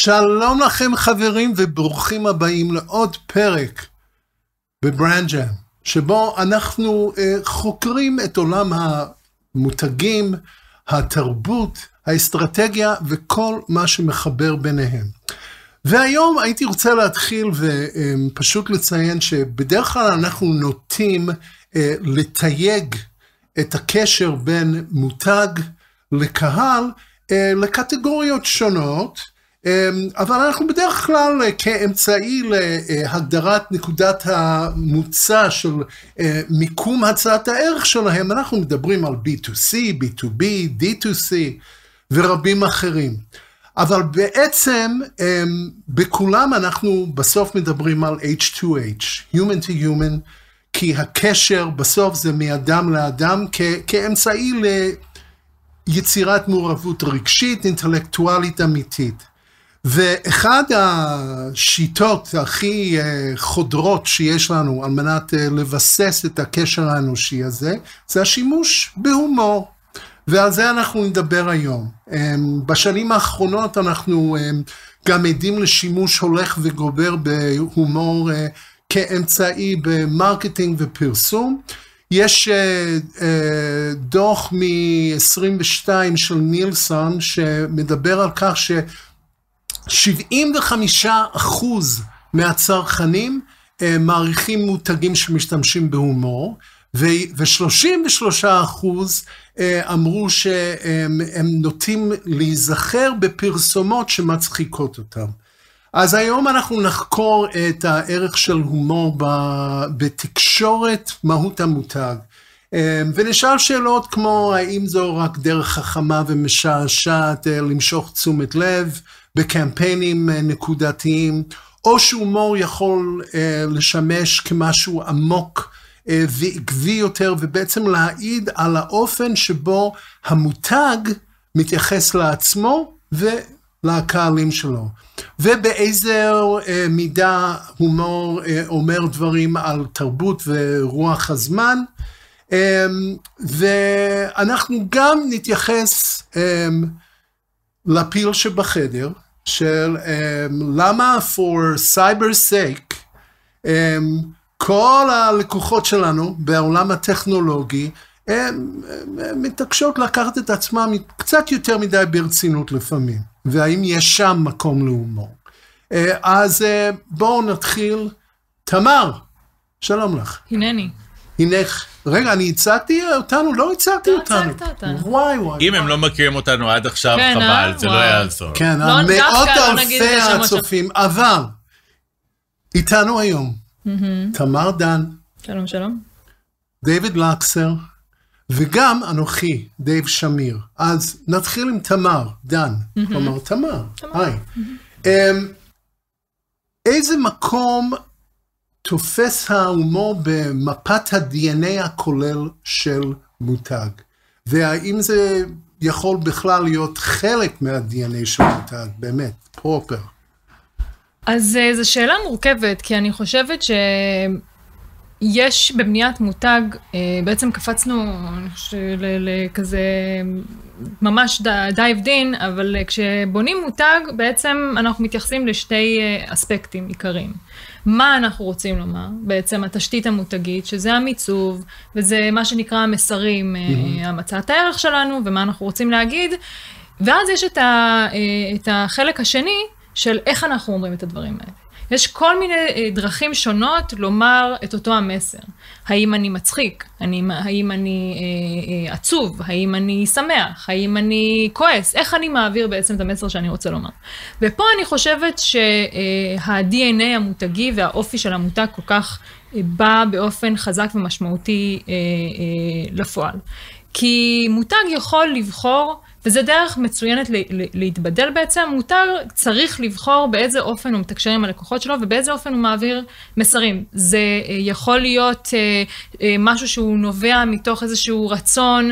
שלום לכם חברים וברוכים הבאים לעוד פרק בברנד ג'ם, שבו אנחנו חוקרים את עולם המותגים, התרבות, האסטרטגיה וכל מה שמחבר ביניהם. והיום הייתי רוצה להתחיל ופשוט לציין שבדרך כלל אנחנו נוטים לתייג את הקשר בין מותג לקהל לקטגוריות שונות, אבל אנחנו בדרך כלל כאמצעי להגדרת נקודת המוצא של מיקום הצעת הערך שלהם, אנחנו מדברים על B2C, B2B, D2C ורבים אחרים. אבל בעצם בכולם אנחנו בסוף מדברים על H2H, Human to Human, כי הקשר בסוף זה מאדם לאדם כאמצעי ליצירת מעורבות רגשית, אינטלקטואלית אמיתית. ואחד השיטות הכי חודרות שיש לנו על מנת לבסס את הקשר האנושי הזה, זה השימוש בהומור. ועל זה אנחנו נדבר היום. בשנים האחרונות אנחנו גם עדים לשימוש הולך וגובר בהומור כאמצעי במרקטינג ופרסום. יש דוח מ-22 של נילסון שמדבר על כך 75% מהצרכנים מעריכים מותגים שמשתמשים בהומור, ו-33% אמרו שהם נוטים להיזכר בפרסומות שמצחיקות אותם. אז היום אנחנו נחקור את הערך של הומור בתקשורת מהות המותג, ונשאל שאלות כמו האם זו רק דרך חכמה ומשעשעת למשוך תשומת לב בקמפיינים נקודתיים, או שהומור יכול לשמש כמשהו עמוק ועקבי יותר, ובעצם להעיד על האופן שבו המותג מתייחס לעצמו ולקהלים שלו. ובאיזה מידה הומור אומר דברים על תרבות ורוח הזמן, ואנחנו גם נתייחס לפיל שבחדר, של למה for cyber sake, כל הלקוחות שלנו בעולם הטכנולוגי, מתעקשות לקחת את עצמם קצת יותר מדי ברצינות לפעמים, והאם יש שם מקום להומור. אז בואו נתחיל. תמר, שלום לך. הנני. הנך. רגע, אני הצעתי אותנו? לא הצעתי אותנו. לא הצעת אותנו. וואי. אם הם לא מכירים אותנו עד עכשיו, חבל, זה לא יעזור. כן, מאות אלפי הצופים, אבל איתנו היום, תמר דן. שלום, שלום. דיוויד לקסר, וגם אנוכי, דייב שמיר. אז נתחיל עם תמר דן. כלומר, תמר. היי. איזה מקום תופס ההומור במפת ה-DNA הכולל של מותג? והאם זה יכול בכלל להיות חלק מה-DNA של מותג? באמת, פרופר. אז זו שאלה מורכבת, כי אני חושבת שיש בבניית מותג, בעצם קפצנו לכזה ממש דייב דין, אבל כשבונים מותג, בעצם אנחנו מתייחסים לשתי אספקטים עיקריים. מה אנחנו רוצים לומר? בעצם התשתית המותגית, שזה המיצוב, וזה מה שנקרא המסרים, המצאת הערך שלנו, ומה אנחנו רוצים להגיד. ואז יש את החלק השני, של איך אנחנו אומרים את הדברים האלה. יש כל מיני דרכים שונות לומר את אותו המסר. האם אני מצחיק? האם אני עצוב? האם אני שמח? האם אני כועס? איך אני מעביר בעצם את המסר שאני רוצה לומר? ופה אני חושבת שה-DNA המותגי והאופי של המותג כל כך בא באופן חזק ומשמעותי לפועל. כי מותג יכול לבחור, וזה דרך מצוינת להתבדל בעצם, מותג צריך לבחור באיזה אופן הוא מתקשר עם הלקוחות שלו, ובאיזה אופן הוא מעביר מסרים. זה יכול להיות משהו שהוא נובע מתוך איזשהו רצון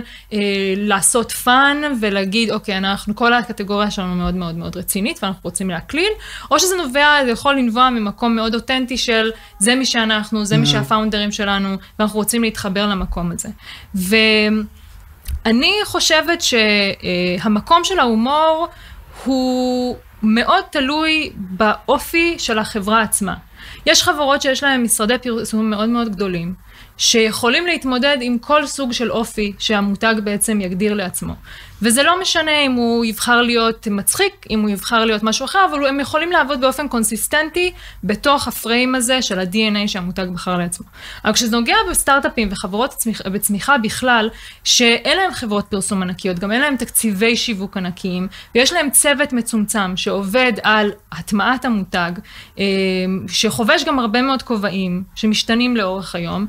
לעשות פאן, ולהגיד, אוקיי, כל הקטגוריה שלנו מאוד מאוד מאוד רצינית, ואנחנו רוצים להקליל, או שזה נובע, זה יכול לנבוע ממקום מאוד אותנטי של, זה מי שאנחנו, זה מי שהפאונדרים שלנו, ואנחנו רוצים להתחבר למקום הזה. אני חושבת שהמקום של ההומור הוא מאוד תלוי באופי של החברה עצמה. יש חברות שיש להן משרדי פרסום מאוד מאוד גדולים, שיכולים להתמודד עם כל סוג של אופי שהמותג בעצם יגדיר לעצמו. וזה לא משנה אם הוא יבחר להיות מצחיק, אם הוא יבחר להיות משהו אחר, אבל הם יכולים לעבוד באופן קונסיסטנטי בתוך הפריים הזה של ה-DNA שהמותג בחר לעצמו. אבל כשזה נוגע בסטארט-אפים וחברות בצמיחה בכלל, שאין להם חברות פרסום ענקיות, גם אין להם תקציבי שיווק ענקיים, ויש להם צוות מצומצם שעובד על הטמעת המותג, שחובש גם הרבה מאוד כובעים שמשתנים לאורך היום,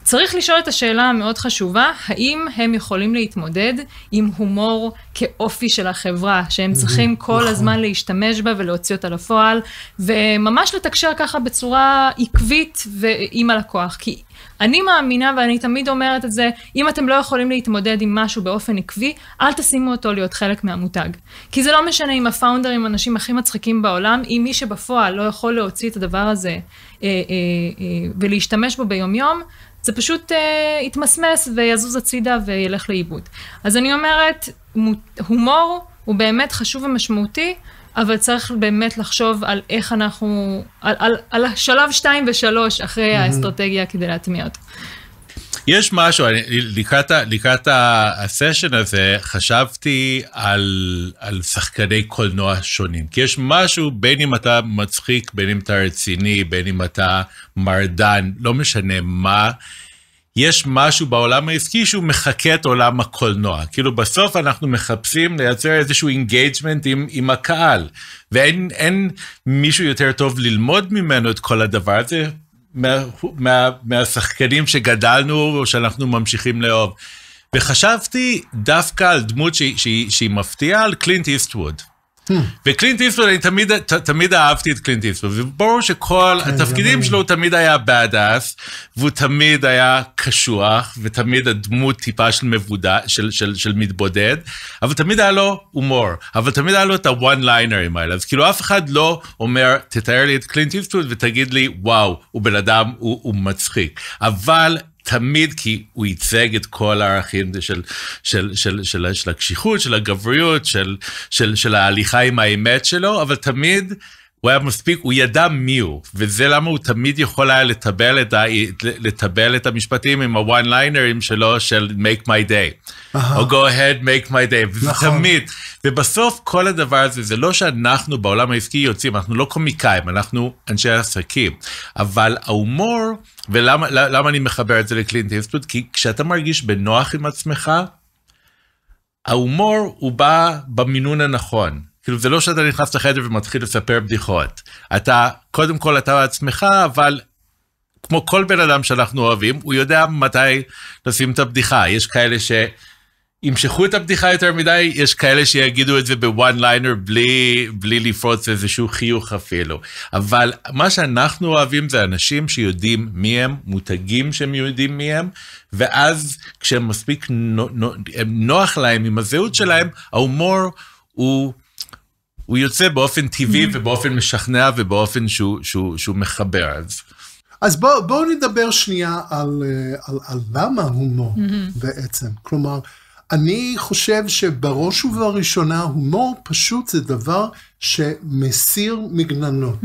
צריך לשאול את השאלה המאוד חשובה, האם הם יכולים להתמודד עם הומור כאופי של החברה, שהם צריכים כל הזמן להשתמש בה ולהוציא אותה לפועל, וממש לתקשר ככה בצורה עקבית ועם הלקוח. כי אני מאמינה, ואני תמיד אומרת את זה, אם אתם לא יכולים להתמודד עם משהו באופן עקבי, אל תשימו אותו להיות חלק מהמותג. כי זה לא משנה אם הפאונדרים, אנשים הכי מצחיקים בעולם, אם מי שבפועל לא יכול להוציא את הדבר הזה ולהשתמש בו ביום יום, זה פשוט יתמסמס ויזוז הצידה וילך לאיבוד. אז אני אומרת, הומור הוא באמת חשוב ומשמעותי, אבל צריך באמת לחשוב על איך אנחנו, על השלב 2 ו3 אחרי האסטרטגיה כדי להטמיע אותו. יש משהו, לקראת הסשן הזה, חשבתי על שחקני קולנוע שונים, כי יש משהו, בין אם אתה מצחיק, בין אם אתה רציני, בין אם אתה מרדן, לא משנה מה, יש משהו בעולם העסקי שהוא מחכה את עולם הקולנוע. כאילו בסוף אנחנו מחפשים לייצר איזשהו אינגייג'מנט עם הקהל, ואין מישהו יותר טוב ללמוד ממנו את כל הדבר הזה, מהשחקנים שגדלנו או שאנחנו ממשיכים לאהוב. וחשבתי דווקא על דמות שהיא מפתיעה, על קלינט איסטווד. וקלינט איסטווד, אני תמיד אהבתי את קלינט איסטווד, וברור שכל התפקידים שלו תמיד היה badass, והוא תמיד היה קשוח, ותמיד הדמות טיפה של מבודד, של מתבודד, אבל תמיד היה לו הומור, אבל תמיד היה לו את ה-one-liner'ים האלה, אז כאילו אף אחד לא אומר, תתאר לי את קלינט איסטווד ותגיד לי, וואו, הוא בן אדם, הוא מצחיק, אבל תמיד כי הוא ייצג את כל הערכים של הקשיחות, של הגבריות, של ההליכה עם האמת שלו, אבל תמיד הוא היה מספיק, הוא ידע מי הוא, וזה למה הוא תמיד יכול היה לטבל את המשפטים עם ה-one-liner'ים שלו של make my day, או go ahead, make my day, וזה תמיד, ובסוף כל הדבר הזה, זה לא שאנחנו בעולם העסקי יוצאים, אנחנו לא קומיקאים, אנחנו אנשי עסקים, אבל ההומור, ולמה אני מחבר את זה לקלינט איסטווד? כי כשאתה מרגיש בנוח עם עצמך, ההומור הוא בא במינון הנכון. כאילו זה לא שאתה נכנס לחדר ומתחיל לספר בדיחות. קודם כל אתה בעצמך, אבל כמו כל בן אדם שאנחנו אוהבים, הוא יודע מתי לשים את הבדיחה. יש כאלה שימשכו את הבדיחה יותר מדי, יש כאלה שיגידו את זה בוואן ליינר בלי לפרוץ איזשהו חיוך אפילו. אבל מה שאנחנו אוהבים זה אנשים שיודעים מי הם, מותגים שהם יודעים מי הם, ואז כשהם מספיק נוח להם עם הזהות שלהם, ההומור הוא יוצא באופן טבעי ובאופן משכנע ובאופן שהוא מחבר. אז בואו נדבר שנייה על למה הומור בעצם. כלומר, אני חושב שבראש ובראשונה הומור פשוט זה דבר שמסיר מגננות.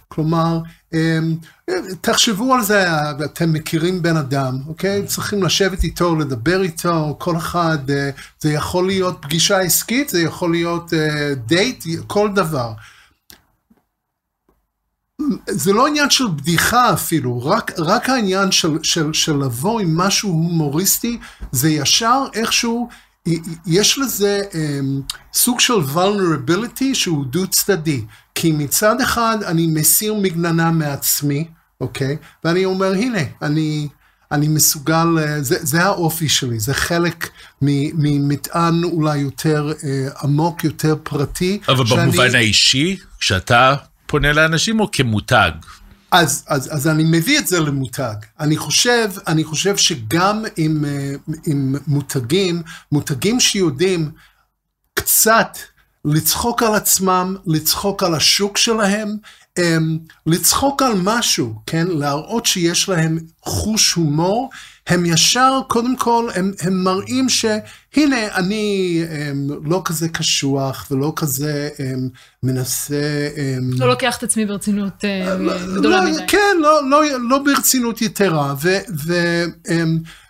כלומר, תחשבו על זה, אתם מכירים בן אדם, אוקיי? צריכים לשבת איתו, לדבר איתו, כל אחד, זה יכול להיות פגישה עסקית, זה יכול להיות דייט, כל דבר. זה לא עניין של בדיחה אפילו, רק העניין של לבוא עם משהו הומוריסטי, זה ישר איכשהו, יש לזה סוג של vulnerability שהוא דו צדדי, כי מצד אחד אני מסיר מגננה מעצמי, אוקיי? ואני אומר, הנה, אני מסוגל, זה האופי שלי, זה חלק ממטען אולי יותר עמוק, יותר פרטי. אבל במובן האישי, כשאתה פונה לאנשים או כמותג? אז אני מביא את זה למותג. אני חושב שגם עם מותגים שיודעים קצת לצחוק על עצמם, לצחוק על השוק שלהם, לצחוק על משהו, כן? להראות שיש להם חוש הומור, הם ישר, קודם כל, הם מראים שהנה, אני לא כזה קשוח, ולא כזה מנסה... לא לוקח את עצמי ברצינות גדולה מדי. כן, לא ברצינות יתרה,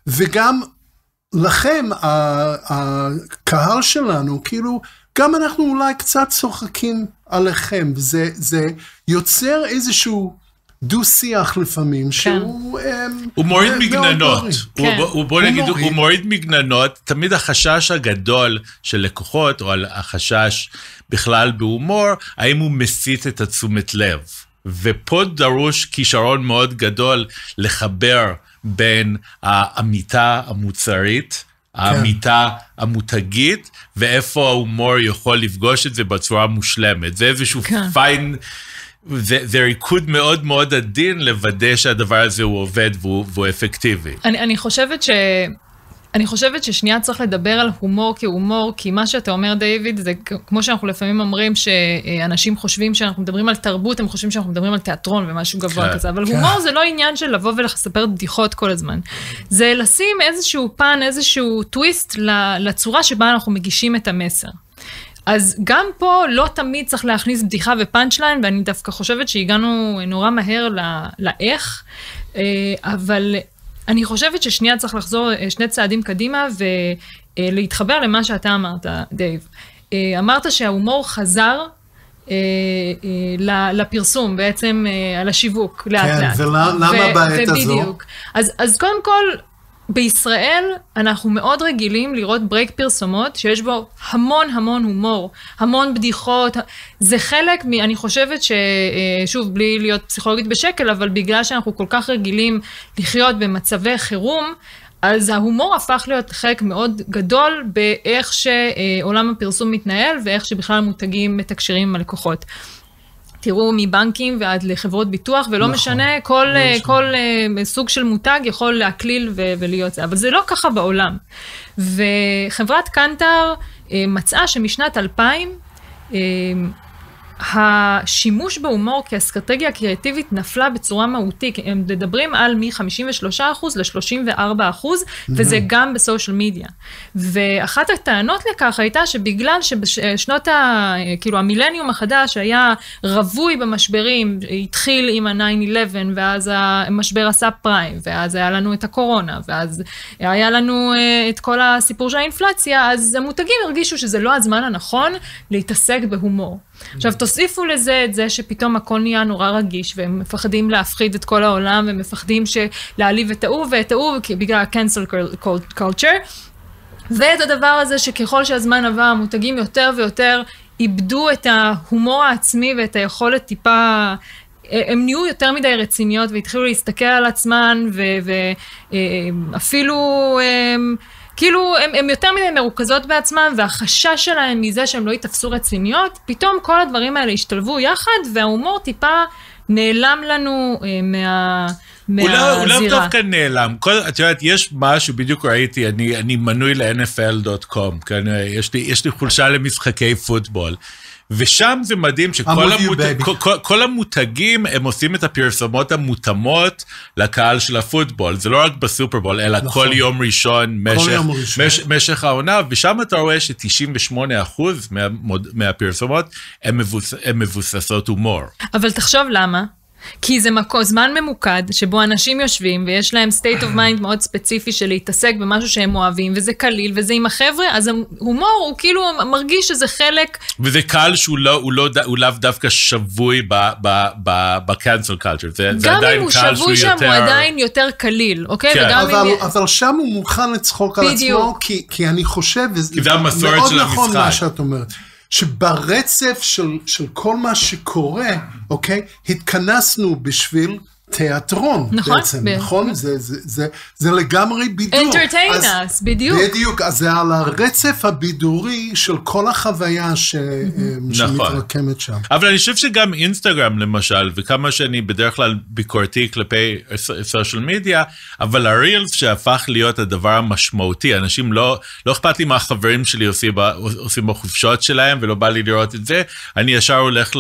וגם לכם, הקהל שלנו, כאילו, גם אנחנו אולי קצת צוחקים עליכם, וזה יוצר איזשהו דו-שיח לפעמים, שהוא... הוא מוריד מגננות, בוא נגיד, הוא מוריד מגננות, תמיד החשש הגדול של לקוחות, או החשש בכלל בהומור, האם הוא מסית את התשומת לב, ופה דרוש כישרון מאוד גדול לחבר בין האמיתה המוצרית, האמיתה המותגית, ואיפה ההומור יכול לפגוש את זה בצורה מושלמת. זה איזשהו פיין, זה ריקוד מאוד מאוד עדין לוודא שהדבר הזה הוא עובד והוא אפקטיבי. אני חושבת ששנייה צריך לדבר על הומור כהומור, כי מה שאתה אומר, דיוויד, זה כמו שאנחנו לפעמים אומרים שאנשים חושבים שאנחנו מדברים על תרבות, הם חושבים שאנחנו מדברים על תיאטרון ומשהו גבוה כזה, אבל הומור זה לא עניין של לבוא ולספר בדיחות כל הזמן. זה לשים איזשהו פן, איזשהו טוויסט לצורה שבה אנחנו מגישים את המסר. אז גם פה לא תמיד צריך להכניס בדיחה ופאנצ'ליין, ואני דווקא חושבת שהגענו נורא מהר לאיך, אבל... אני חושבת ששנייה צריך לחזור שני צעדים קדימה ולהתחבר למה שאתה אמרת, דייב. אמרת שההומור חזר לפרסום, בעצם על השיווק, לאט לאט. כן, ולמה בעת הזו? אז קודם כל, בישראל אנחנו מאוד רגילים לראות ברייק פרסומות שיש בו המון המון הומור, המון בדיחות, זה חלק אני חושבת ששוב בלי להיות פסיכולוגית בשקל, אבל בגלל שאנחנו כל כך רגילים לחיות במצבי חירום, אז ההומור הפך להיות חלק מאוד גדול באיך שעולם הפרסום מתנהל ואיך שבכלל מותגים מתקשרים עם הלקוחות. תראו מבנקים ועד לחברות ביטוח, ולא משנה, כל סוג של מותג יכול להקליל ולהיות זה, אבל זה לא ככה בעולם. וחברת קנטר מצאה שמשנת 2000, השימוש בהומור כאסטרטגיה קריאטיבית נפלה בצורה מהותית, הם מדברים על מ-53% ל-34%, וזה גם בסושיאל מדיה. ואחת הטענות לכך הייתה שבגלל שבשנות כאילו המילניום החדש היה רווי במשברים, התחיל עם ה-9-11, ואז המשבר עשה פריים, ואז היה לנו את הקורונה, ואז היה לנו את כל הסיפור של האינפלציה, אז המותגים הרגישו שזה לא הזמן הנכון להתעסק בהומור. עכשיו, תוסיפו לזה את זה שפתאום הכל נהיה נורא רגיש, והם מפחדים להפחיד את כל העולם, והם מפחדים להעליב את ההוא ואת ההוא, בגלל ה-cancel culture, ואת הדבר הזה שככל שהזמן עבר, המותגים יותר ויותר איבדו את ההומור העצמי, ואת היכולת טיפה, הם נהיו יותר מדי רציניות, והתחילו להסתכל על עצמן, ואפילו... כאילו, הם יותר מדי מרוכזות בעצמם, והחשש שלהם מזה שהם לא יתפסו רציניות, פתאום כל הדברים האלה השתלבו יחד, וההומור טיפה נעלם לנו מהזירה. הוא לא דווקא נעלם. את יודעת, יש משהו, בדיוק ראיתי, אני מנוי ל-NFL.com, יש לי חולשה למשחקי פוטבול, ושם זה מדהים שכל המותגים הם עושים את הפרסומות המותאמות לקהל של הפוטבול, זה לא רק בסופרבול, אלא כל יום ראשון משך העונה, ושם אתה רואה ש-98% מהפרסומות הן מבוססות הומור. אבל תחשוב למה? כי זה זמן ממוקד שבו אנשים יושבים ויש להם state of mind מאוד ספציפי של להתעסק במשהו שהם אוהבים, וזה קליל, וזה עם החבר'ה, אז ההומור הוא כאילו מרגיש שזה חלק... וזה קהל שהוא לאו דווקא שבוי ב-cancel culture. גם אם הוא שבוי שם הוא עדיין יותר קליל, אוקיי? אבל שם הוא מוכן לצחוק על עצמו, כי אני חושב, זה המסורת של המשחק. מאוד נכון מה שאת אומרת. שברצף של כל מה שקורה, אוקיי, התכנסנו בשביל תיאטרון בעצם, נכון? זה לגמרי בידור. Entertain us, בדיוק. בדיוק, אז זה על הרצף הבידורי של כל החוויה שמתרקמת שם. אבל אני חושב שגם אינסטגרם למשל, וכמה שאני בדרך כלל ביקורתי כלפי סושיאל מדיה, אבל הרילס שהפך להיות הדבר המשמעותי, אנשים לא אכפת לי מה החברים שלי עושים בחופשות שלהם, ולא בא לי לראות את זה, אני ישר הולך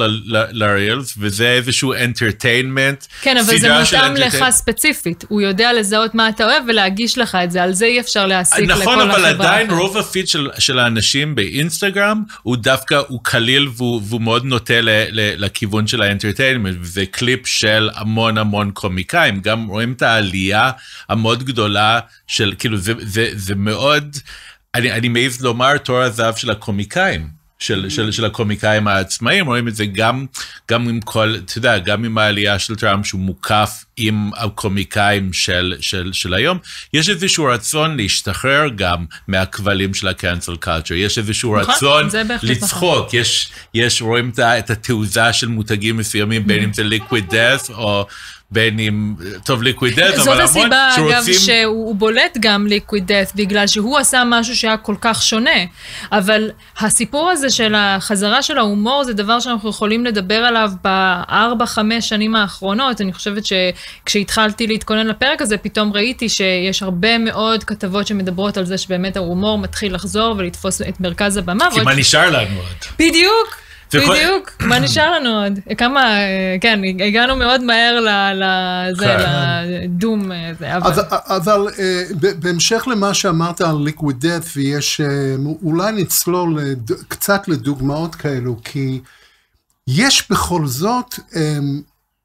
לרילס, וזה איזשהו entertainment. כן, אבל זה מותאם לך ספציפית, הוא יודע לזהות מה אתה אוהב ולהגיש לך את זה, על זה אי אפשר להסיק לכל החברה. נכון, אבל עדיין רוב הפיד של האנשים באינסטגרם, הוא דווקא, הוא קליל והוא מאוד נוטה לכיוון של האנטרטיינמנט, וזה קליפ של המון קומיקאים, גם רואים את העלייה המאוד גדולה של, כאילו זה מאוד, אני מעיז לומר תור הזהב של הקומיקאים. של הקומיקאים העצמאים, רואים את זה גם עם כל, אתה יודע, גם עם העלייה של טראמפ שהוא מוקף עם הקומיקאים של היום, יש איזשהו רצון להשתחרר גם מהכבלים של ה-cancel culture, יש איזשהו רצון לצחוק, רואים את התעוזה של מותגים מסוימים, בין אם זה liquid death או בין אם, טוב, liquid death, אבל המון זאת הסיבה, אגב, שהוא בולט גם liquid death, בגלל שהוא עשה משהו שהיה כל כך שונה, אבל הסיפור הזה של החזרה של ההומור, זה דבר שאנחנו יכולים לדבר עליו ב4-5 שנים האחרונות, אני חושבת שכשהתחלתי להתכונן לפרק הזה, פתאום ראיתי שיש הרבה מאוד כתבות שמדברות על זה שבאמת ההומור מתחיל לחזור ולתפוס את מרכז הבמה. כי מה נשאר לנו עוד? בדיוק. בדיוק, מה נשאר לנו עוד? כמה, כן, הגענו מאוד מהר לדום. אבל בהמשך למה שאמרת על liquid death, ויש, אולי נצלול קצת לדוגמאות כאלו, כי יש בכל זאת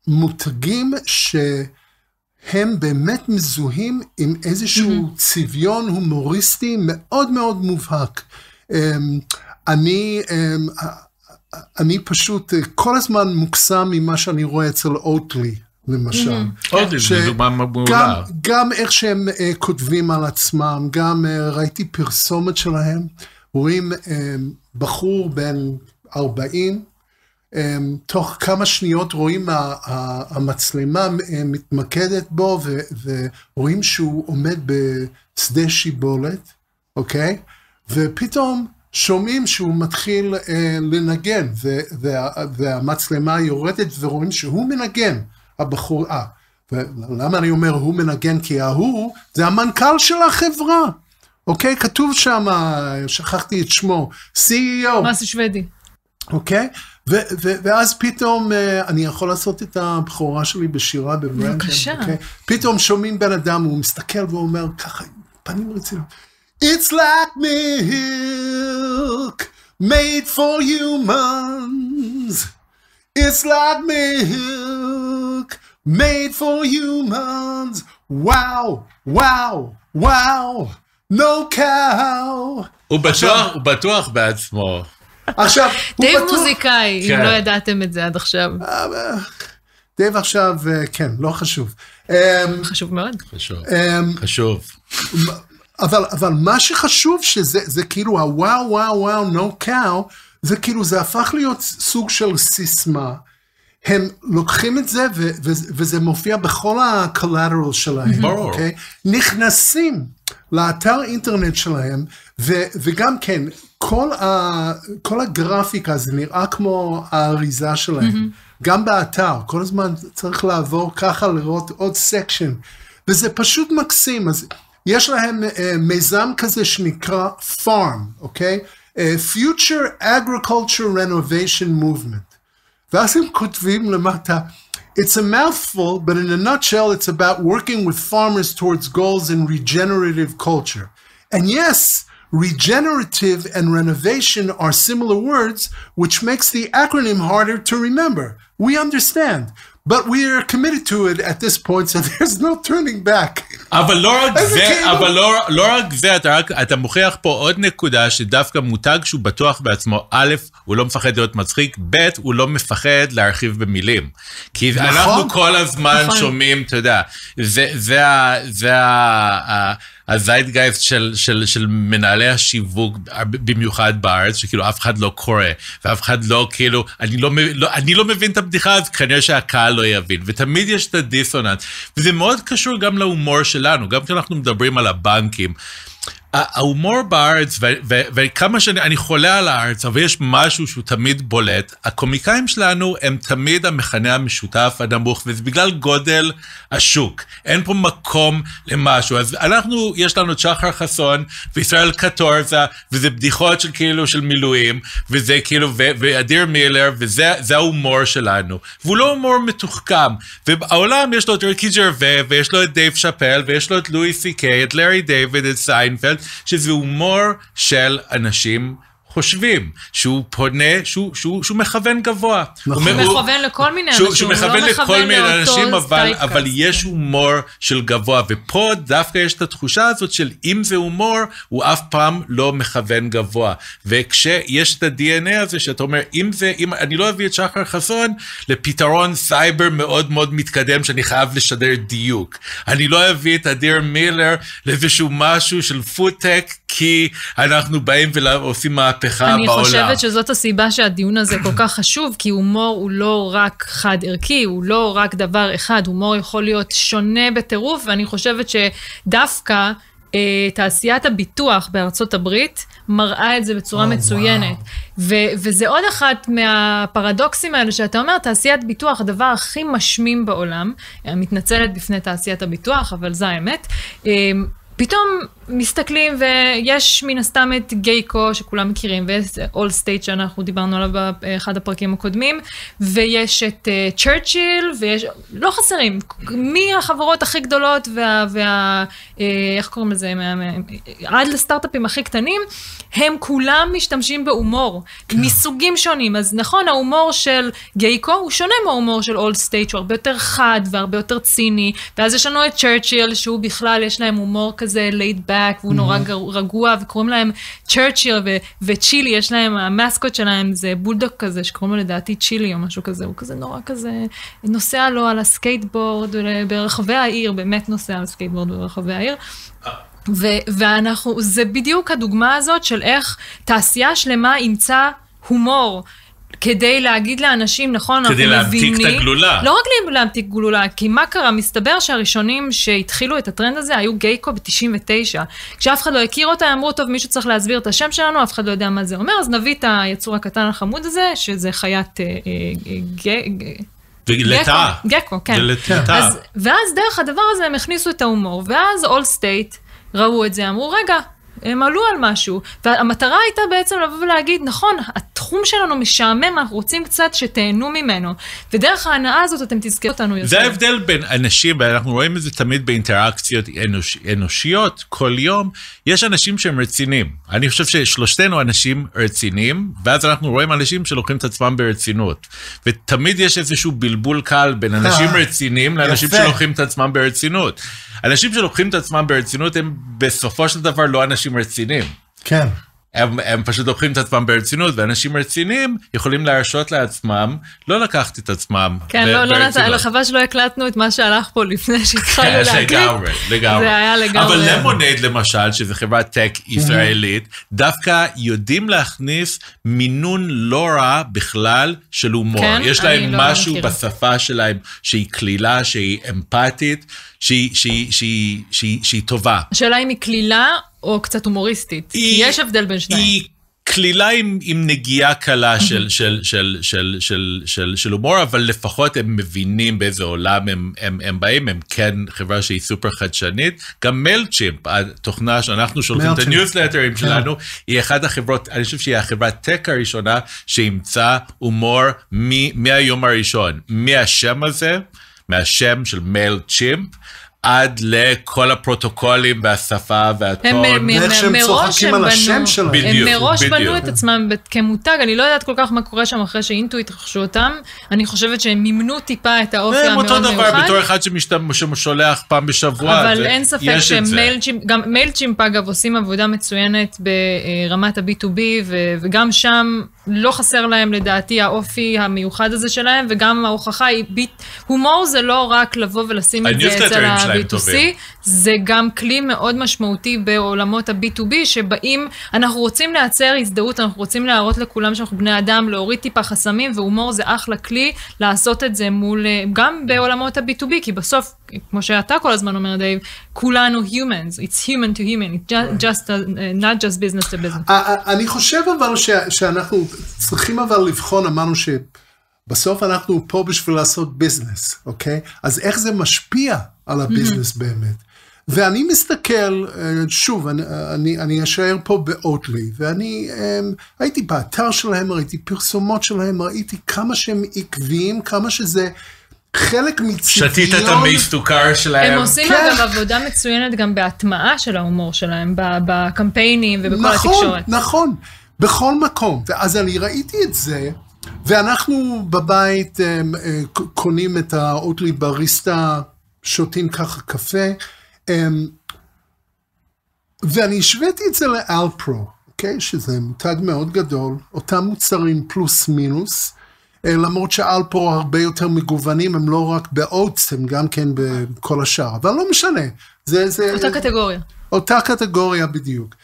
מותגים שהם באמת מזוהים עם איזשהו צביון הומוריסטי מאוד מאוד מובהק. אני פשוט כל הזמן מוקסם ממה שאני רואה אצל אוטלי, למשל. אוטלי, זה דוגמה מעולה. גם איך שהם כותבים על עצמם, גם ראיתי פרסומת שלהם, רואים בחור בן 40, תוך כמה שניות רואים המצלמה מתמקדת בו, ורואים שהוא עומד בשדה שיבולת, אוקיי? ופתאום שומעים שהוא מתחיל לנגן, והמצלמה יורדת ורואים שהוא מנגן, הבחור, ולמה אני אומר הוא מנגן? כי ההוא זה המנכ"ל של החברה, אוקיי? כתוב שם, שכחתי את שמו, CEO. מסי שוודי. אוקיי? ואז פתאום, אני יכול לעשות את הבחורה שלי בשירה בברנדן. בבקשה. פתאום שומעים בן אדם, הוא מסתכל ואומר ככה, פנים רצינות. It's like milk made for humans. It's like milk made for humans. Wow, wow, wow, no cow. הוא בטוח בעצמו. עכשיו, דייב מוזיקאי, אם לא ידעתם את זה עד עכשיו. דייב עכשיו, כן, לא חשוב. חשוב מאוד. חשוב. אבל מה שחשוב שזה כאילו הוואו וואו וואו נו קאו, זה כאילו זה הפך להיות סוג של סיסמה, הם לוקחים את זה וזה מופיע בכל ה-collateral שלהם, אוקיי? נכנסים לאתר אינטרנט שלהם, וגם כן, כל הגרפיקה זה נראה כמו האריזה שלהם, גם באתר, כל הזמן צריך לעבור ככה לראות עוד סקשן, וזה פשוט מקסים, אז יש להם מיזם כזה שנקרא FARM, אוקיי? Future Agriculture Renovation Movement. ואז הם כותבים למטה, It's a mouthful, but in a nutshell, it's about working with farmers towards goals in regenerative culture. And yes, regenerative and renovation are similar words, which makes the acronym harder to remember. We understand. But we are committed to it at this point, so there's no turning back. אבל לא רק זה, אתה מוכיח פה עוד נקודה, שדווקא מותג שהוא בטוח בעצמו, א', הוא לא מפחד להיות מצחיק, ב', הוא לא מפחד להרחיב במילים. כי אנחנו כל הזמן שומעים, אתה יודע, זה הזיידגייסט של מנהלי השיווק, במיוחד בארץ, שכאילו אף אחד לא קורא, ואף אחד לא, כאילו, אני לא מבין את הבדיחה, אז כנראה שהקהל לא יבין, ותמיד יש את הדיסוננס, וזה מאוד קשור גם להומור שלנו, גם כשאנחנו מדברים על הבנקים, ההומור בארץ, וכמה שאני חולה על הארץ, אבל יש משהו שהוא תמיד בולט, הקומיקאים שלנו הם תמיד המכנה המשותף הנמוך, וזה בגלל גודל השוק. אין פה מקום למשהו. אז יש לנו את שחר חסון, וישראל קטורזה, וזה בדיחות של כאילו של מילואים, וזה כאילו, ואדיר מילר, וזה ההומור שלנו. והוא לא הומור מתוחכם. ובעולם יש לו את ריקי ג'רווה, ויש לו את דייב שאפל, ויש לו את לואי סי קיי, את לארי דיוויד, את סיינפלד, שזה הומור של אנשים חושבים, שהוא פונה, שהוא מכוון גבוה. הוא מכוון לכל מיני אנשים, שהוא מכוון לכל מיני אנשים, אבל יש הומור של גבוה, ופה דווקא יש את התחושה הזאת של אם זה הומור, הוא אף פעם לא מכוון גבוה. וכשיש את ה-DNA הזה שאתה אומר, אם אני לא אביא את שחר חסון לפתרון סייבר מאוד מאוד מתקדם, שאני חייב לשדר דיוק. אני לא אביא את אדיר מילר לאיזשהו משהו של פודטק, כי אנחנו באים ועושים מהפכה בעולם. אני חושבת שזאת הסיבה שהדיון הזה כל כך חשוב, כי הומור הוא לא רק חד ערכי, הוא לא רק דבר אחד, הומור יכול להיות שונה בטירוף, ואני חושבת שדווקא תעשיית הביטוח בארצות הברית מראה את זה בצורה מצוינת. וזה עוד אחת מהפרדוקסים האלה שאתה אומר, תעשיית ביטוח, הדבר הכי משמים בעולם, מתנצלת בפני תעשיית הביטוח, אבל זה האמת, פתאום מסתכלים ויש מן הסתם את גייקו שכולם מכירים, ויש אול סטייט שאנחנו דיברנו עליו באחד הפרקים הקודמים, ויש את צ'רצ'יל, ויש, לא חסרים, מי החברות הכי גדולות איך קוראים לזה, עד לסטארט-אפים הכי קטנים, הם כולם משתמשים בהומור, מסוגים שונים. אז נכון, ההומור של גייקו הוא שונה מההומור של אול סטייט, שהוא הרבה יותר חד והרבה יותר ציני, ואז יש לנו את צ'רצ'יל, שהוא בכלל יש להם הומור כזה laid back, והוא נורא רגוע, וקוראים להם צ'רצ'יל וצ'ילי, יש להם, המסקוט שלהם זה בולדוק כזה, שקוראים לו לדעתי צ'ילי או משהו כזה, הוא כזה נורא כזה, נוסע לו על הסקייטבורד ברחבי העיר, באמת נוסע על הסקייטבורד ברחבי העיר, ואנחנו, זה בדיוק הדוגמה הזאת של איך תעשייה שלמה ימצא הומור, כדי להגיד לאנשים, נכון, אנחנו מבינים... כדי להמתיק את הגלולה. לא רק להמתיק גלולה, כי מה קרה? מסתבר שהראשונים שהתחילו את הטרנד הזה היו גייקו ב-99. כשאף אחד לא הכיר אותה, אמרו, טוב, מישהו צריך להסביר את השם שלנו, אף אחד לא יודע מה זה אומר, אז נביא את היצור הקטן החמוד הזה, שזה חיית... לטאה. גקו, כן. ואז דרך הדבר הזה הם הכניסו את ההומור, ואז אול סטייט ראו את זה, אמרו, רגע, הם עלו על משהו, והמטרה הייתה בעצם לבוא ולהגיד, נכון, התחום שלנו משעמם, אנחנו רוצים קצת שתהנו ממנו, ודרך ההנאה הזאת אתם תזכרו אותנו יותר. זה ההבדל בין אנשים, ואנחנו רואים את זה תמיד באינטראקציות אנושיות, כל יום, יש אנשים שהם רציניים. אני חושב ששלושתנו אנשים רציניים, ואז אנחנו רואים אנשים שלוקחים את עצמם ברצינות. ותמיד יש איזשהו בלבול קל בין אנשים רציניים לאנשים שלוקחים את עצמם ברצינות. אנשים שלוקחים את עצמם ברצינות הם בסופו של דבר לא אנשים רציניים. כן. הם פשוט לוקחים את עצמם ברצינות, ואנשים רציניים יכולים להרשות לעצמם, לא לקחת את עצמם כן, לא, חבל שלא הקלטנו את מה שהלך פה לפני שהתחלנו להקליט. לגמרי. זה היה לגמרי. אבל למונייד למשל, שזו חברת טק ישראלית, דווקא יודעים להכניס מינון לא רע בכלל של הומור. יש להם משהו בשפה שלהם שהיא כלילה, שהיא אמפתית, שהיא טובה. השאלה אם היא כלילה או קצת הומוריסטית, כי יש הבדל בין שניים. היא כלילה עם נגיעה קלה של הומור, אבל לפחות הם מבינים באיזה עולם הם באים, הם כן חברה שהיא סופר חדשנית, גם מיילצ'ימפ, התוכנה שאנחנו שולחים את הניוזלטרים שלנו, היא אחת החברות, אני חושב שהיא החברת טק הראשונה, שימצא הומור מהיום הראשון, מהשם הזה, מהשם של מיילצ'ימפ, עד לכל הפרוטוקולים והשפה והטון. ואיך שהם צוחקים על השם שלהם. הם מראש בנו את עצמם כמותג, אני לא יודעת כל כך מה קורה שם אחרי שאינטואיט רכשו אותם, אני חושבת שהם מימנו טיפה את האופי המאוד מיוחד. הם אותו דבר בתור אחד ששולח פעם בשבוע, אבל אין ספק שמיילצ'ימפ אגב עושים עבודה מצוינת ברמת ה-B2B, וגם שם לא חסר להם לדעתי האופי המיוחד הזה שלהם, וגם ההוכחה היא, הומור זה לא רק לבוא ולשים את זה אצל ה-B2C, זה גם כלי מאוד משמעותי בעולמות ה-B2B, שבאים, אנחנו רוצים לייצר הזדהות, אנחנו רוצים להראות לכולם שאנחנו בני אדם, להוריד טיפה חסמים, והומור זה אחלה כלי, לעשות את זה מול, גם בעולמות ה-B2B, כי בסוף, כמו שאתה כל הזמן אומר, דייב, כולנו humans, it's human to human, it's just, not just business to business. אני חושב אבל שאנחנו צריכים אבל לבחון, אמרנו שבסוף אנחנו פה בשביל לעשות ביזנס, אוקיי? אז איך זה משפיע על הביזנס באמת? ואני מסתכל, שוב, אני אשאר פה באוטלי, ואני הייתי באתר שלהם, ראיתי פרסומות שלהם, ראיתי כמה שהם עקביים, כמה שזה חלק מצביון. שתית את המסתוכר שלהם. הם עושים אגב עבודה מצוינת גם בהטמעה של ההומור שלהם, בקמפיינים ובכל התקשורת. נכון, בכל מקום. אז אני ראיתי את זה, ואנחנו בבית קונים את האוטלי בריסטה, שותים ככה קפה, ואני השוויתי את זה לאלפרו, אוקיי? שזה מותג מאוד גדול, אותם מוצרים פלוס מינוס, למרות שאלפרו הרבה יותר מגוונים, הם לא רק באוטס, הם גם כן בכל השאר, אבל לא משנה. אותה קטגוריה. אותה קטגוריה בדיוק.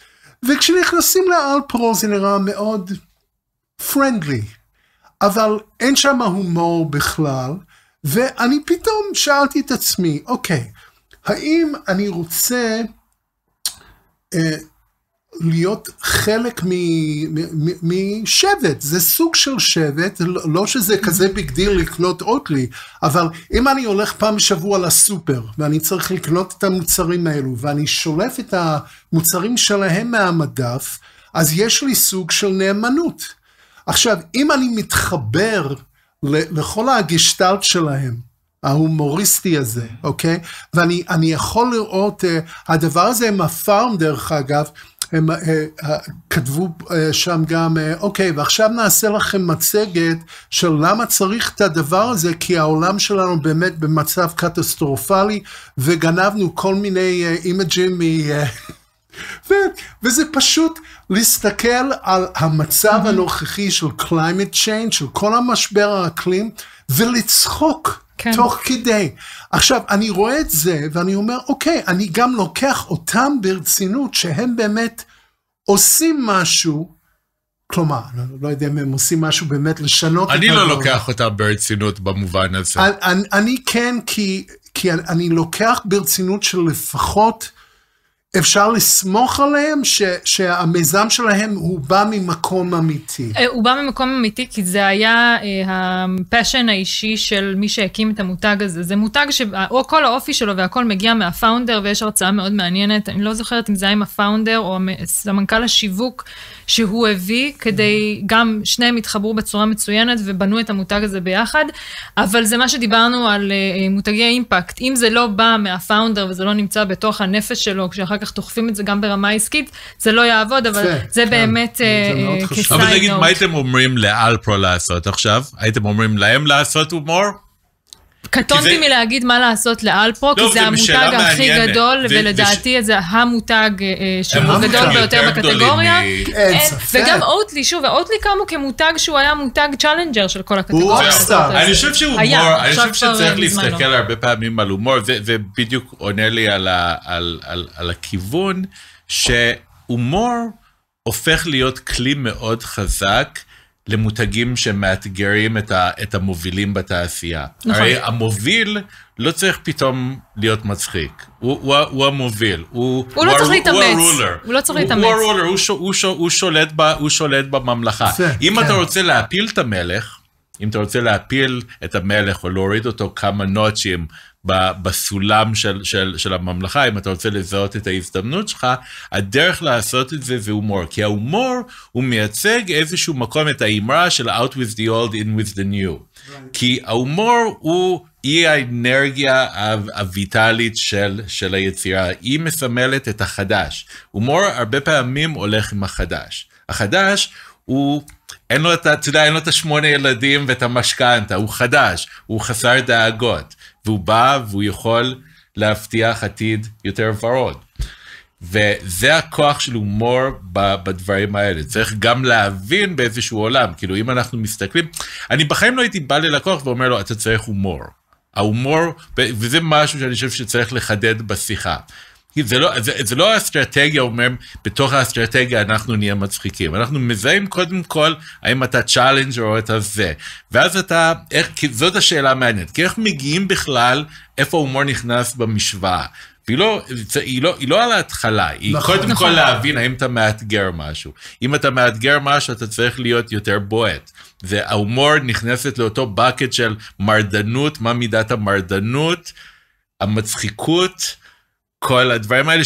וכשנכנסים לאלפרו זה נראה מאוד פרנדלי, אבל אין שם הומור בכלל, ואני פתאום שאלתי את עצמי, אוקיי, האם אני רוצה להיות חלק משבט, זה סוג של שבט, לא שזה כזה ביג דיל לקנות אוטלי, אבל אם אני הולך פעם בשבוע לסופר, ואני צריך לקנות את המוצרים האלו, ואני שולף את המוצרים שלהם מהמדף, אז יש לי סוג של נאמנות. עכשיו, אם אני מתחבר לכל הגשטלט שלהם, ההומוריסטי הזה, אוקיי? ואני יכול לראות, הדבר הזה עם הפארם דרך אגב, הם כתבו שם גם, אוקיי, ועכשיו נעשה לכם מצגת של למה צריך את הדבר הזה, כי העולם שלנו באמת במצב קטסטרופלי, וגנבנו כל מיני אימג'ים וזה פשוט להסתכל על המצב הנוכחי של climate change, של כל המשבר האקלים, ולצחוק תוך כדי. עכשיו, אני רואה את זה, ואני אומר, אוקיי, אני גם לוקח אותם ברצינות, שהם באמת עושים משהו, כלומר, לא יודע אם הם עושים משהו באמת לשנות את אני לא לוקח אותם ברצינות במובן הזה. אני כן, כי אני לוקח ברצינות של לפחות, אפשר לסמוך עליהם שהמיזם שלהם הוא בא ממקום אמיתי. הוא בא ממקום אמיתי, כי זה היה הפשן האישי של מי שהקים את המותג הזה. זה מותג שכל האופי שלו והכל מגיע מהפאונדר, ויש הרצאה מאוד מעניינת, אני לא זוכרת אם זה היה עם הפאונדר או המנכ"ל השיווק שהוא הביא, כדי גם שניהם התחברו בצורה מצוינת ובנו את המותג הזה ביחד, אבל זה מה שדיברנו על מותגי אימפקט. אם זה לא בא מהפאונדר וזה לא נמצא בתוך הנפש שלו, כשאחר כך תוחפים את זה גם ברמה עסקית, זה לא יעבוד, אבל זה באמת כסייד. אבל נגיד, מה הייתם אומרים לאלפרו לעשות עכשיו? הייתם אומרים להם לעשות הומור? קטונתי מלהגיד מה לעשות לאלפרו, כי זה המותג הכי גדול, ולדעתי זה המותג שהוא הגדול ביותר בקטגוריה. וגם אוטלי, שוב, האוטלי קמו כמותג שהוא היה מותג צ'לנג'ר של כל הקטגוריה. אני חושב שצריך להסתכל הרבה פעמים על הומור, ובדיוק עונה לי על הכיוון, שהומור הופך להיות כלי מאוד חזק, למותגים שמאתגרים את המובילים בתעשייה. הרי המוביל לא צריך פתאום להיות מצחיק. הוא המוביל. הוא לא צריך להתאמץ. הוא לא צריך להתאמץ. הוא הרולר, הוא שולט בממלכה. אם אתה רוצה להפיל את המלך, אם אתה רוצה להפיל את המלך או להוריד אותו כמה נוטשים בסולם של הממלכה, אם אתה רוצה לזהות את ההזדמנות שלך, הדרך לעשות את זה הומור. כי ההומור הוא מייצג איזשהו מקום את האמרה של out with the old, in with the new. כי ההומור הוא האנרגיה הויטלית של היצירה. היא מסמלת את החדש. הומור הרבה פעמים הולך עם החדש. החדש הוא אין לו את 8 ילדים ואת המשכנתה, הוא חדש, הוא חסר דאגות, והוא בא והוא יכול להבטיח עתיד יותר ורוד. וזה הכוח של הומור בדברים האלה. צריך גם להבין באיזשהו עולם, כאילו אם אנחנו מסתכלים, אני בחיים לא הייתי בא ללקוח ואומר לו, אתה צריך הומור. ההומור, וזה משהו שאני חושב שצריך לחדד בשיחה. זה לא האסטרטגיה, אומר, בתוך האסטרטגיה אנחנו נהיה מצחיקים. אנחנו מזהים קודם כל, האם אתה צ'אלנג'ר או אתה זה. ואז אתה, זאת השאלה המעניינת, כי איך מגיעים בכלל, איפה ההומור נכנס במשוואה. היא לא על ההתחלה, היא קודם כל להבין האם אתה מאתגר משהו. אם אתה מאתגר משהו, אתה צריך להיות יותר בועט. וההומור נכנסת לאותו בקט של מרדנות, מה מידת המרדנות, המצחיקות, כל הדברים האלה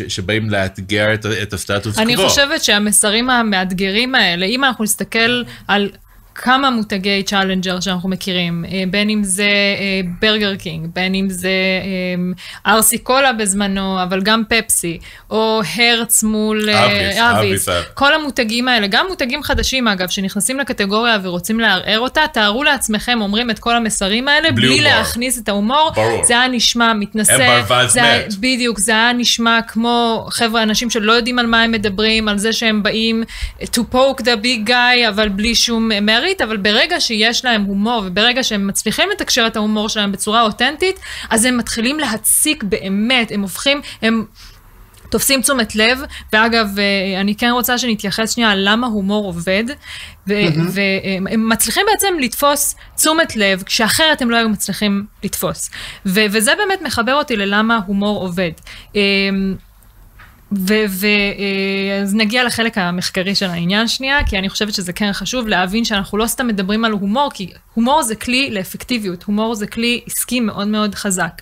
שבאים לאתגר את הסטטוס קוו. אני חושבת שהמסרים המאתגרים האלה, אם אנחנו נסתכל על כמה מותגי צ'אלנג'ר שאנחנו מכירים, בין אם זה ברגר קינג, בין אם זה ארסי קולה בזמנו, אבל גם פפסי, או הרץ מול אביס, כל המותגים האלה, גם מותגים חדשים אגב, שנכנסים לקטגוריה ורוצים לערער אותה, תארו לעצמכם, אומרים את כל המסרים האלה, בלי להכניס את ההומור, זה היה נשמע מתנשא, בדיוק, זה היה נשמע כמו חבר'ה, אנשים שלא יודעים על מה הם מדברים, על זה שהם באים to poke the big guy, אבל בלי שום אבל ברגע שיש להם הומור, וברגע שהם מצליחים לתקשר את ההומור שלהם בצורה אותנטית, אז הם מתחילים להציק באמת, הם תופסים תשומת לב, ואגב, אני כן רוצה שנתייחס שנייה על למה הומור עובד, והם מצליחים בעצם לתפוס תשומת לב, כשאחרת הם לא היו מצליחים לתפוס. וזה באמת מחבר אותי ללמה הומור עובד. אז נגיע לחלק המחקרי של העניין שנייה, כי אני חושבת שזה כן חשוב להבין שאנחנו לא סתם מדברים על הומור, כי הומור זה כלי לאפקטיביות, הומור זה כלי עסקי מאוד מאוד חזק.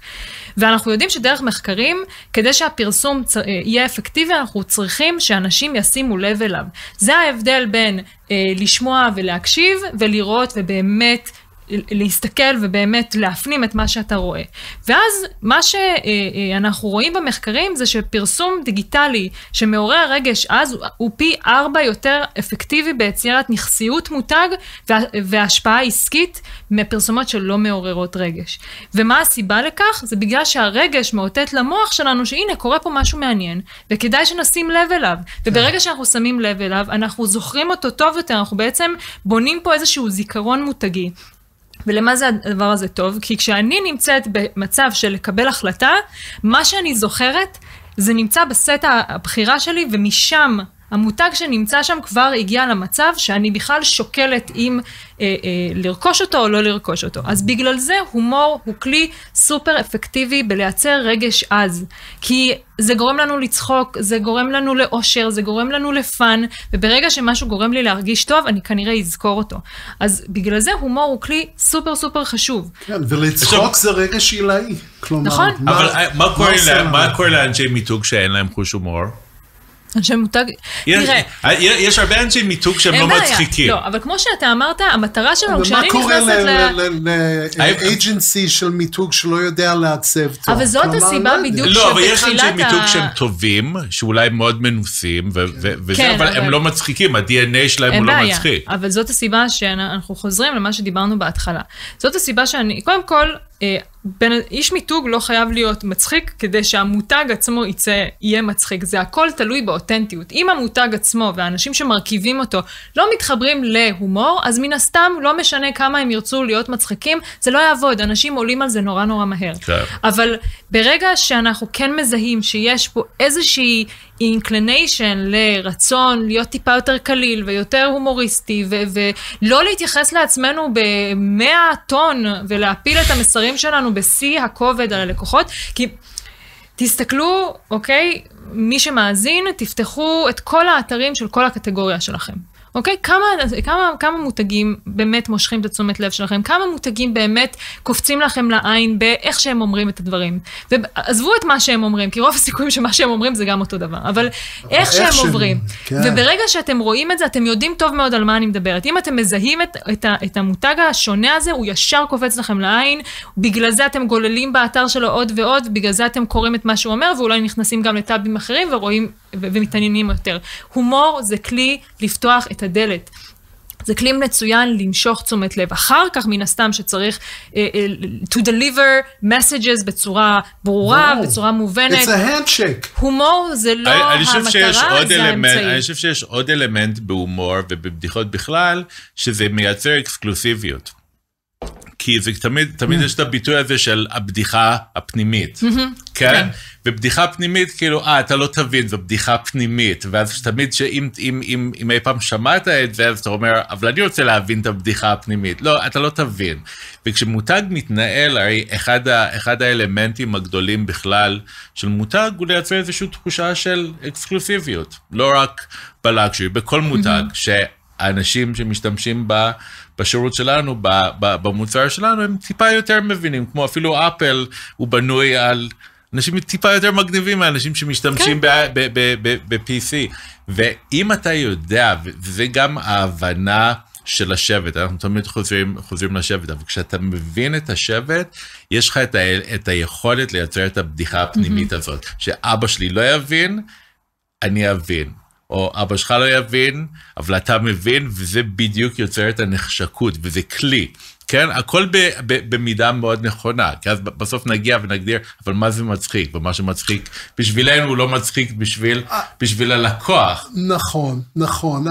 ואנחנו יודעים שדרך מחקרים, כדי שהפרסום יהיה אפקטיבי, אנחנו צריכים שאנשים ישימו לב אליו. זה ההבדל בין לשמוע ולהקשיב, ולראות ובאמת להסתכל ובאמת להפנים את מה שאתה רואה. ואז מה שאנחנו רואים במחקרים זה שפרסום דיגיטלי שמעורר רגש אז הוא פי 4 יותר אפקטיבי ביצירת נכסיות מותג והשפעה עסקית מפרסומות שלא מעוררות רגש. ומה הסיבה לכך? זה בגלל שהרגש מאותת למוח שלנו שהנה קורה פה משהו מעניין וכדאי שנשים לב אליו. וברגע שאנחנו שמים לב אליו אנחנו זוכרים אותו טוב יותר, אנחנו בעצם בונים פה איזשהו זיכרון מותגי. ולמה זה הדבר הזה טוב? כי כשאני נמצאת במצב של לקבל החלטה, מה שאני זוכרת, זה נמצא בסט הבחירה שלי, ומשם, המותג שנמצא שם כבר הגיע למצב שאני בכלל שוקלת אם לרכוש אותו או לא לרכוש אותו. אז בגלל זה הומור הוא כלי סופר אפקטיבי בלייצר רגש עז. כי זה גורם לנו לצחוק, זה גורם לנו לאושר, זה גורם לנו לפן, וברגע שמשהו גורם לי להרגיש טוב, אני כנראה אזכור אותו. אז בגלל זה הומור הוא כלי סופר סופר חשוב. כן, ולצחוק זה רגש עילאי. נכון. אבל מה קורה לאנשי מיתוג שאין להם חוש הומור? אנשי מותג, תראה. יש הרבה אנשי מיתוג שהם לא מצחיקים. לא, אבל כמו שאתה אמרת, המטרה שלנו, כשאני נכנסת לאג'נסי של מיתוג שלא יודע לעצב טוב. אבל זאת הסיבה בדיוק שבתחילת לא, אבל יש אנשי מיתוג שהם טובים, שאולי מאוד מנוסים, וזה, אבל הם לא מצחיקים, ה-DNA שלהם הוא לא מצחיק. אבל זאת הסיבה שאנחנו חוזרים למה שדיברנו בהתחלה. זאת הסיבה שאני, קודם כל, איש מיתוג לא חייב להיות מצחיק כדי שהמותג עצמו יהיה מצחיק. זה הכל תלוי באותנטיות. אם המותג עצמו והאנשים שמרכיבים אותו לא מתחברים להומור, אז מן הסתם לא משנה כמה הם ירצו להיות מצחיקים, זה לא יעבוד. אנשים עולים על זה נורא נורא מהר. אבל ברגע שאנחנו כן מזהים שיש פה איזושהי inclination לרצון להיות טיפה יותר קליל ויותר הומוריסטי ולא להתייחס לעצמנו ב100 טון ולהפיל את המסרים שלנו בשיא הכובד על הלקוחות, כי תסתכלו, אוקיי, מי שמאזין, תפתחו את כל האתרים של כל הקטגוריה שלכם. אוקיי? כמה מותגים באמת מושכים את התשומת לב שלכם? כמה מותגים באמת קופצים לכם לעין באיך שהם אומרים את הדברים? ועזבו את מה שהם אומרים, כי רוב הסיכויים שמה שהם אומרים זה גם אותו דבר. אבל איך שהם אומרים. וברגע שאתם רואים את זה, אתם יודעים טוב מאוד על מה אני מדברת. אם אתם מזהים את המותג השונה הזה, הוא ישר קופץ לכם לעין, בגלל זה אתם גוללים באתר שלו עוד ועוד, בגלל זה אתם קוראים את מה שהוא אומר, ואולי נכנסים גם לטאבים אחרים ורואים ומתעניינים יותר. הומור זה כלי לפתוח את הדלת. זה כלי מצוין למשוך תשומת לב. אחר כך, מן הסתם, שצריך to deliver messages בצורה ברורה, בצורה מובנת. It's a handshake. הומור זה לא המטרה, זה האמצעי. אני חושב שיש עוד אלמנט בהומור ובבדיחות בכלל, שזה מייצר אקסקלוסיביות. כי זה תמיד יש את הביטוי הזה של הבדיחה הפנימית. כן? ובדיחה פנימית, כאילו, אתה לא תבין, זו בדיחה פנימית. ואז תמיד שאם אי פעם שמעת את זה, אז אתה אומר, אבל אני רוצה להבין את הבדיחה הפנימית. לא, אתה לא תבין. וכשמותג מתנהל, הרי אחד האלמנטים הגדולים בכלל של מותג, הוא לייצר איזושהי תחושה של אקסקלוסיביות. לא רק בלקשרי, בכל מותג, האנשים שמשתמשים בשירות שלנו, במוצר שלנו, הם טיפה יותר מבינים, כמו אפילו אפל, הוא בנוי על אנשים טיפה יותר מגניבים מהאנשים שמשתמשים ב-PC. ואם אתה יודע, וזה גם ההבנה של השבט, אנחנו תמיד חוזרים לשבט, אבל כשאתה מבין את השבט, יש לך את היכולת לייצר את הבדיחה הפנימית הזאת, שאבא שלי לא יבין, אני אבין. או אבא שלך לא יבין, אבל אתה מבין, וזה בדיוק יוצר את הנחשקות, וזה כלי, כן? הכל במידה מאוד נכונה, כי אז בסוף נגיע ונגדיר, אבל מה זה מצחיק? ומה שמצחיק בשבילנו הוא לא מצחיק בשביל הלקוח. נכון.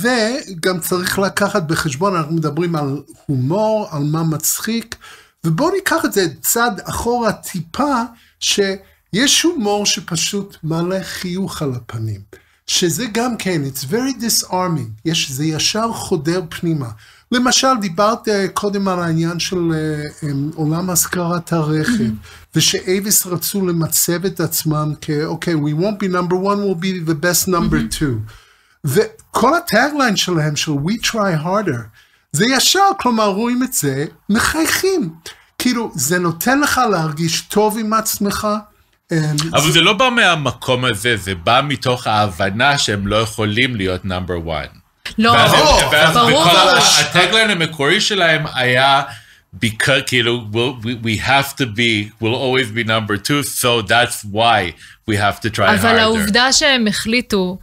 וגם צריך לקחת בחשבון, אנחנו מדברים על הומור, על מה מצחיק, ובואו ניקח את זה צד אחורה טיפה, שיש הומור שפשוט מעלה חיוך על הפנים. שזה גם כן, it's very disarming, זה ישר חודר פנימה. למשל, דיברת קודם על העניין של עולם השכרת הרכב, ושאייביס רצו למצב את עצמם אוקיי, we won't be number one, we'll be the best number two. וכל הטאגליין שלהם, של we try harder, זה ישר, כלומר, רואים את זה, מחייכים. כאילו, זה נותן לך להרגיש טוב עם עצמך, אבל זה לא בא מהמקום הזה, זה בא מתוך ההבנה שהם לא יכולים להיות number one. לא, ברור. הטגליין המקורי שלהם היה, כאילו, we'll always be number two, so that's why we have to try harder. אבל העובדה שהם החליטו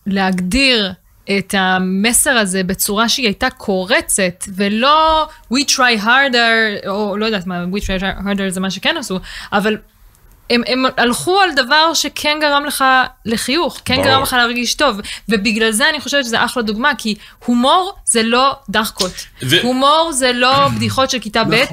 להגדיר את המסר הזה בצורה שהיא הייתה קורצת, ולא we try harder, או לא יודעת מה, we try harder זה מה שכן עשו, אבל הם הלכו על דבר שכן גרם לך לחיוך, כן גרם לך להרגיש טוב, ובגלל זה אני חושבת שזה אחלה דוגמה, כי הומור זה לא דחקות, הומור זה לא בדיחות של כיתה ב',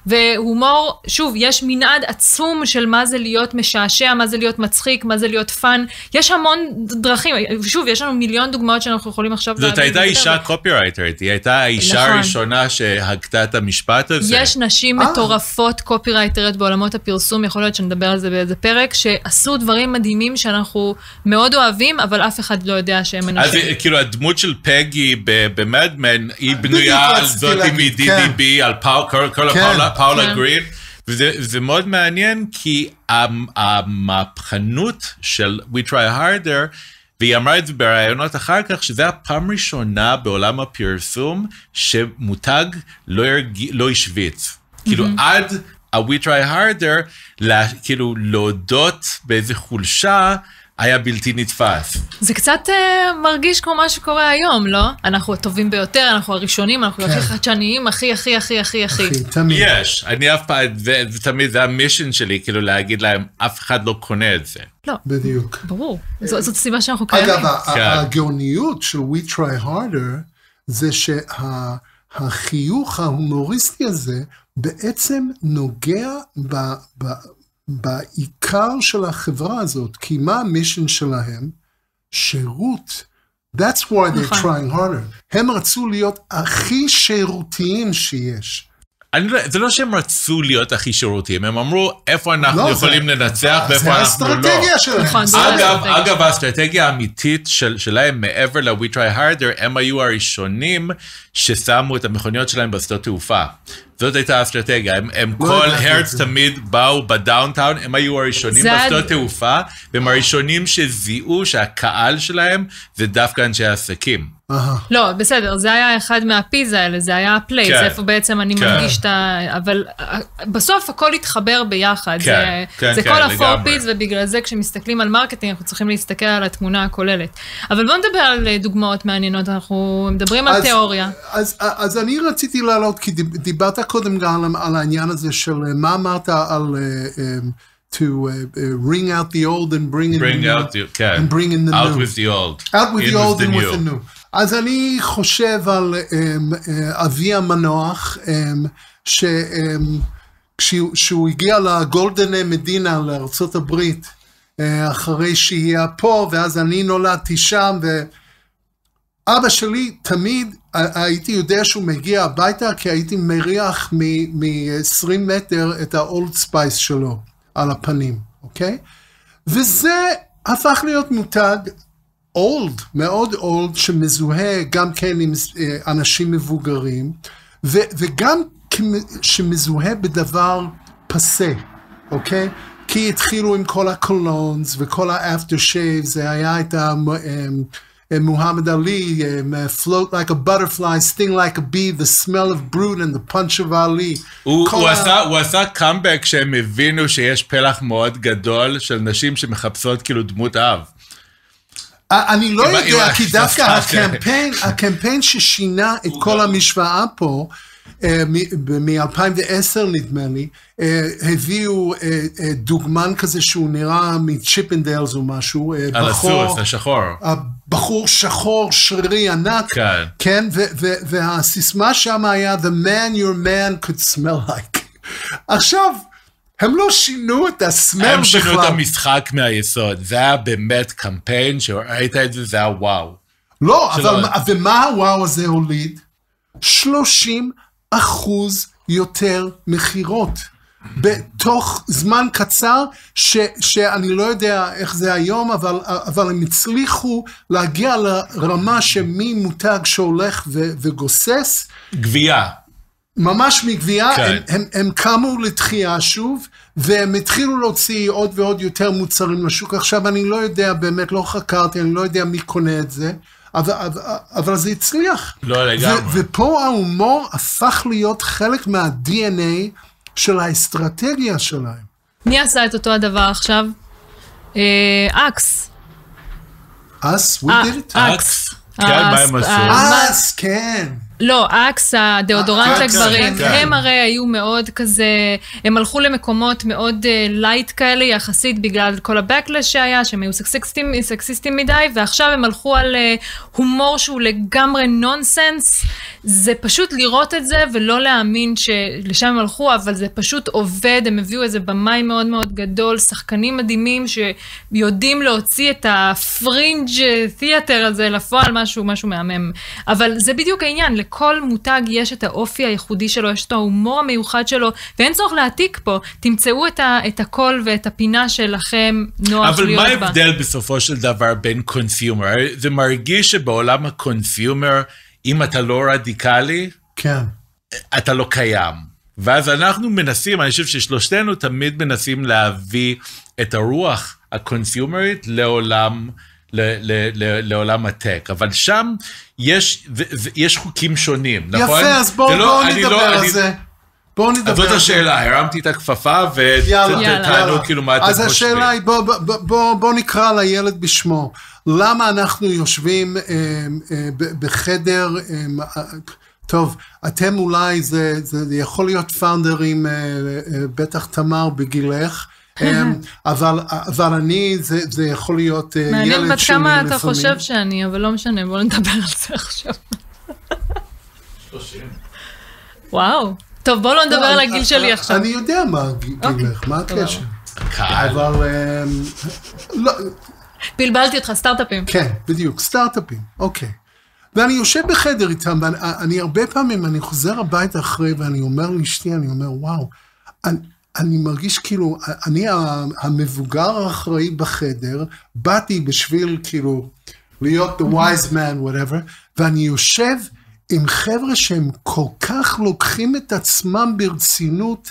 והומור, שוב, יש מנעד עצום של מה זה להיות משעשע, מה זה להיות מצחיק, מה זה להיות פן, יש המון דרכים, שוב, יש לנו מיליון דוגמאות שאנחנו יכולים עכשיו... זאת הייתה אישה קופירייטרית, היא הייתה האישה הראשונה שהגתה את המשפט הזה. יש נשים מטורפות קופירייטריות בעולמות הפרסום, יכול להיות שנדבר על זה באיזה פרק, שעשו דברים מדהימים שאנחנו מאוד אוהבים, אבל אף אחד לא יודע שהם אנשים. אז כאילו הדמות של פגי במדמן, היא בנויה על זאת מ-DDB, על פאולה גרין, וזה מאוד מעניין, כי המהפכנות של We Try Harder, והיא אמרה את זה ברעיונות אחר כך, שזה הפעם ראשונה בעולם הפרסום, שמותג לא השוויץ. כאילו עד We Try Harder, כאילו להודות באיזה חולשה, היה בלתי נתפס. זה קצת מרגיש כמו מה שקורה היום, לא? אנחנו הטובים ביותר, אנחנו הראשונים, אנחנו הכי חדשניים, הכי. יש, אני אף פעם, תמיד זה המישן שלי, כאילו להגיד להם, אף אחד לא קונה את זה. לא. בדיוק. ברור, זאת סיבה שאנחנו קיימים. אגב, הגאוניות של We Try Harder, זה שהחיוך ההומוריסטי הזה, בעצם נוגע בעיקר של החברה הזאת, כי מה המישן שלהם? שירות. That's why they're trying harder. הם רצו להיות הכי שירותיים שיש. זה לא שהם רצו להיות הכי שירותיים, הם אמרו איפה אנחנו יכולים לנצח ואיפה אנחנו לא. זה האסטרטגיה שלהם. אגב, האסטרטגיה האמיתית שלהם מעבר ל-We Try Harder, הם היו הראשונים ששמו את המכוניות שלהם בשדות תעופה. זאת הייתה האסטרטגיה, הם כל הרץ תמיד באו בדאונטאון, הם היו הראשונים בשדות תעופה, והם הראשונים שזיהו שהקהל שלהם זה דווקא אנשי העסקים. לא, בסדר, זה היה אחד מהפיזה האלה, זה היה הפלייס, איפה בעצם אני מרגיש את ה... אבל בסוף הכל התחבר ביחד, זה כל הפורפיז, ובגלל זה כשמסתכלים על מרקטינג, אנחנו צריכים להסתכל על התמונה הכוללת. אבל בואו נדבר על דוגמאות מעניינות, אנחנו מדברים על תיאוריה. אז אני רציתי לעלות, כי דיברת קודם גם על העניין הזה של מה אמרת על... to ring out the old and bring in the new. And bring in the new. Out with the old. Out with the old and with the new. אז אני חושב על אבי המנוח, כשהוא הגיע לגולדן מדינה, לארצות הברית, אחרי שהיא פה, ואז אני נולדתי שם, ואבא שלי תמיד, הייתי יודע שהוא מגיע הביתה, כי הייתי מריח מ-20 מטר את האולד ספייס שלו על הפנים, אוקיי? וזה הפך להיות מותג, אולד, מאוד אולד, שמזוהה גם כן עם אנשים מבוגרים, וגם שמזוהה בדבר פסה, אוקיי? כי התחילו עם כל הקולונס וכל האפטר שייב, זה היה את מוחמד עלי, float like a butterfly, sting like a bee, the smell of brood and the punch of Ali. הוא עשה קאמבק שהם הבינו שיש פלח מאוד גדול של נשים שמחפשות כאילו דמות אב. אני לא יודע, כי דווקא הקמפיין ששינה את כל המשוואה פה, מ-2010 נדמה לי, הביאו דוגמן כזה שהוא נראה מצ'יפנדלס או משהו, על הסוס, השחור. בחור שחור, שרירי ענק, כן, והסיסמה שם היה, the man your man could smell like. עכשיו, הם לא שינו את הסמל בכלל. הם שינו את המשחק מהיסוד. זה היה באמת קמפיין, שראית את זה, זה היה וואו. לא, אבל ומה הוואו הזה הוליד? 30% יותר מחירות. בתוך זמן קצר, שאני לא יודע איך זה היום, אבל הם הצליחו להגיע לרמה שממותג שהולך וגוסס. גבייה. ממש מגבייה, הם קמו לתחייה שוב, והם התחילו להוציא עוד ועוד יותר מוצרים לשוק. עכשיו אני לא יודע, באמת לא חקרתי, אני לא יודע מי קונה את זה, אבל זה הצליח. לא לגמרי. ופה ההומור הפך להיות חלק מה-DNA של האסטרטגיה שלהם. מי עשה את אותו הדבר עכשיו? אקס. אקס? We did it? אקס. כן, מה הם עשו? אקס, כן. לא, אקס, הדאודורנט לגברים, הם הרי היו מאוד כזה, הם הלכו למקומות מאוד לייט כאלה יחסית בגלל כל הבקלש שהיה, שהם היו סקסיסטים מדי, ועכשיו הם הלכו על הומור שהוא לגמרי נונסנס, זה פשוט לראות את זה ולא להאמין שלשם הם הלכו, אבל זה פשוט עובד, הם הביאו איזה במאי מאוד מאוד גדול, שחקנים מדהימים שיודעים להוציא את הפרינג' תיאטר הזה לפועל, משהו מהמם, אבל זה בדיוק העניין, לכל מותג יש את האופי הייחודי שלו, יש את ההומור המיוחד שלו, ואין צורך להעתיק פה, תמצאו את הכל ואת הפינה שלכם נוח להיות בה. אבל מה ההבדל בסופו של דבר בין קונסיומר? זה מרגיש שבעולם הקונסיומר, אם אתה לא רדיקלי, כן. אתה לא קיים. ואז אנחנו מנסים, אני חושב ששלושתנו תמיד מנסים להביא את הרוח הקונסיומרית לעולם הטק, אבל שם יש חוקים שונים, נכון? יפה, אז בואו נדבר על זה. אז זאת השאלה, הרמתי את הכפפה ותענו כאילו מה אתם חושבים. אז השאלה היא, בואו נקרא לילד בשמו. למה אנחנו יושבים בחדר, טוב, אתם אולי, זה יכול להיות פאונדרים, בטח תמר בגילך, אבל אני, זה יכול להיות ילד שלי לפעמים. מעניין בת כמה אתה חושב שאני, אבל לא משנה, בואו נדבר על זה עכשיו. 30. וואו. טוב, בואו לא נדבר על הגיל שלי עכשיו. אני יודע מה גילך, מה הקשר. אבל... בלבלתי אותך, סטארט-אפים. כן, בדיוק, סטארט-אפים, אוקיי. ואני יושב בחדר איתם, ואני הרבה פעמים, אני חוזר הביתה אחרי, ואני אומר לאשתי, אני אומר, וואו, אני מרגיש כאילו, אני המבוגר האחראי בחדר, באתי בשביל כאילו, להיות the wise man, whatever, ואני יושב עם חבר'ה שהם כל כך לוקחים את עצמם ברצינות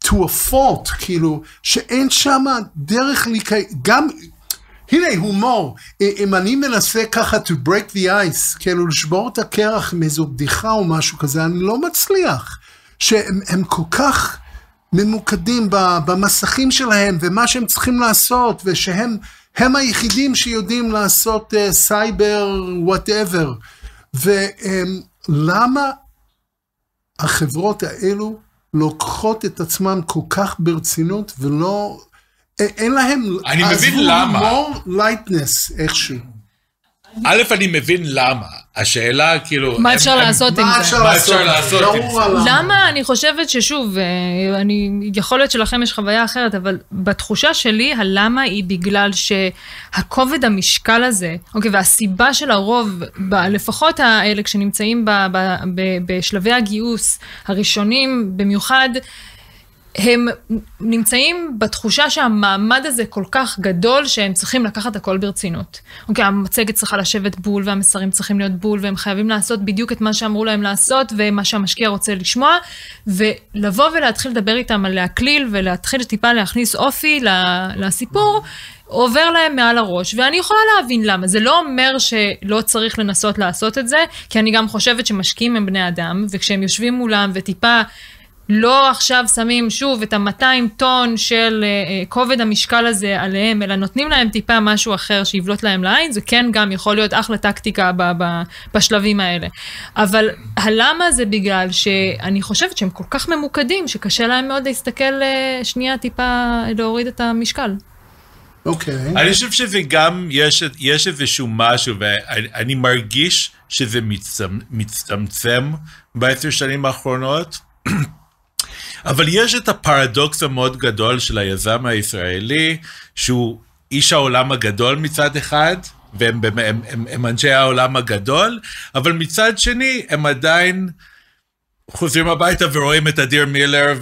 to a fault, כאילו, שאין שם דרך גם, הנה, הומור, אם אני מנסה ככה to break the ice, כאילו, לשבור את הקרח עם איזו בדיחה או משהו כזה, אני לא מצליח, שהם כל כך ממוקדים במסכים שלהם, ומה שהם צריכים לעשות, ושהם היחידים שיודעים לעשות סייבר, whatever, ולמה החברות האלו לוקחות את עצמם כל כך ברצינות, ולא, אין להם, אני מבין למה. more lightness איכשהו. א', אני מבין למה. השאלה, כאילו... מה אפשר לעשות עם זה? מה אפשר לעשות עם זה? למה? אני חושבת ששוב, יכול להיות שלכם יש חוויה אחרת, אבל בתחושה שלי, הלמה היא בגלל שהכובד המשקל הזה, אוקיי, והסיבה של הרוב, לפחות האלה כשנמצאים בשלבי הגיוס הראשונים, במיוחד, הם נמצאים בתחושה שהמעמד הזה כל כך גדול, שהם צריכים לקחת הכל ברצינות. אוקיי, המצגת צריכה לשבת בול, והמסרים צריכים להיות בול, והם חייבים לעשות בדיוק את מה שאמרו להם לעשות, ומה שהמשקיע רוצה לשמוע, ולבוא ולהתחיל לדבר איתם על להקליל, ולהתחיל טיפה להכניס אופי לסיפור, עובר להם מעל הראש, ואני יכולה להבין למה. זה לא אומר שלא צריך לנסות לעשות את זה, כי אני גם חושבת שמשקיעים הם בני אדם, וכשהם יושבים מולם וטיפה לא עכשיו שמים שוב את 200 טון של כובד המשקל הזה עליהם, אלא נותנים להם טיפה משהו אחר שיבלוט להם לעין, זה כן גם יכול להיות אחלה טקטיקה בשלבים האלה. אבל הלמה זה בגלל שאני חושבת שהם כל כך ממוקדים, שקשה להם מאוד להסתכל שנייה טיפה להוריד את המשקל. אוקיי. אני חושב שזה גם, יש איזשהו משהו, ואני מרגיש שזה מצטמצם ב10 שנים האחרונות, אבל יש את הפרדוקס המאוד גדול של היזם הישראלי, שהוא איש העולם הגדול מצד אחד, והם אנשי העולם הגדול, אבל מצד שני הם עדיין חוזרים הביתה ורואים את אדיר מילר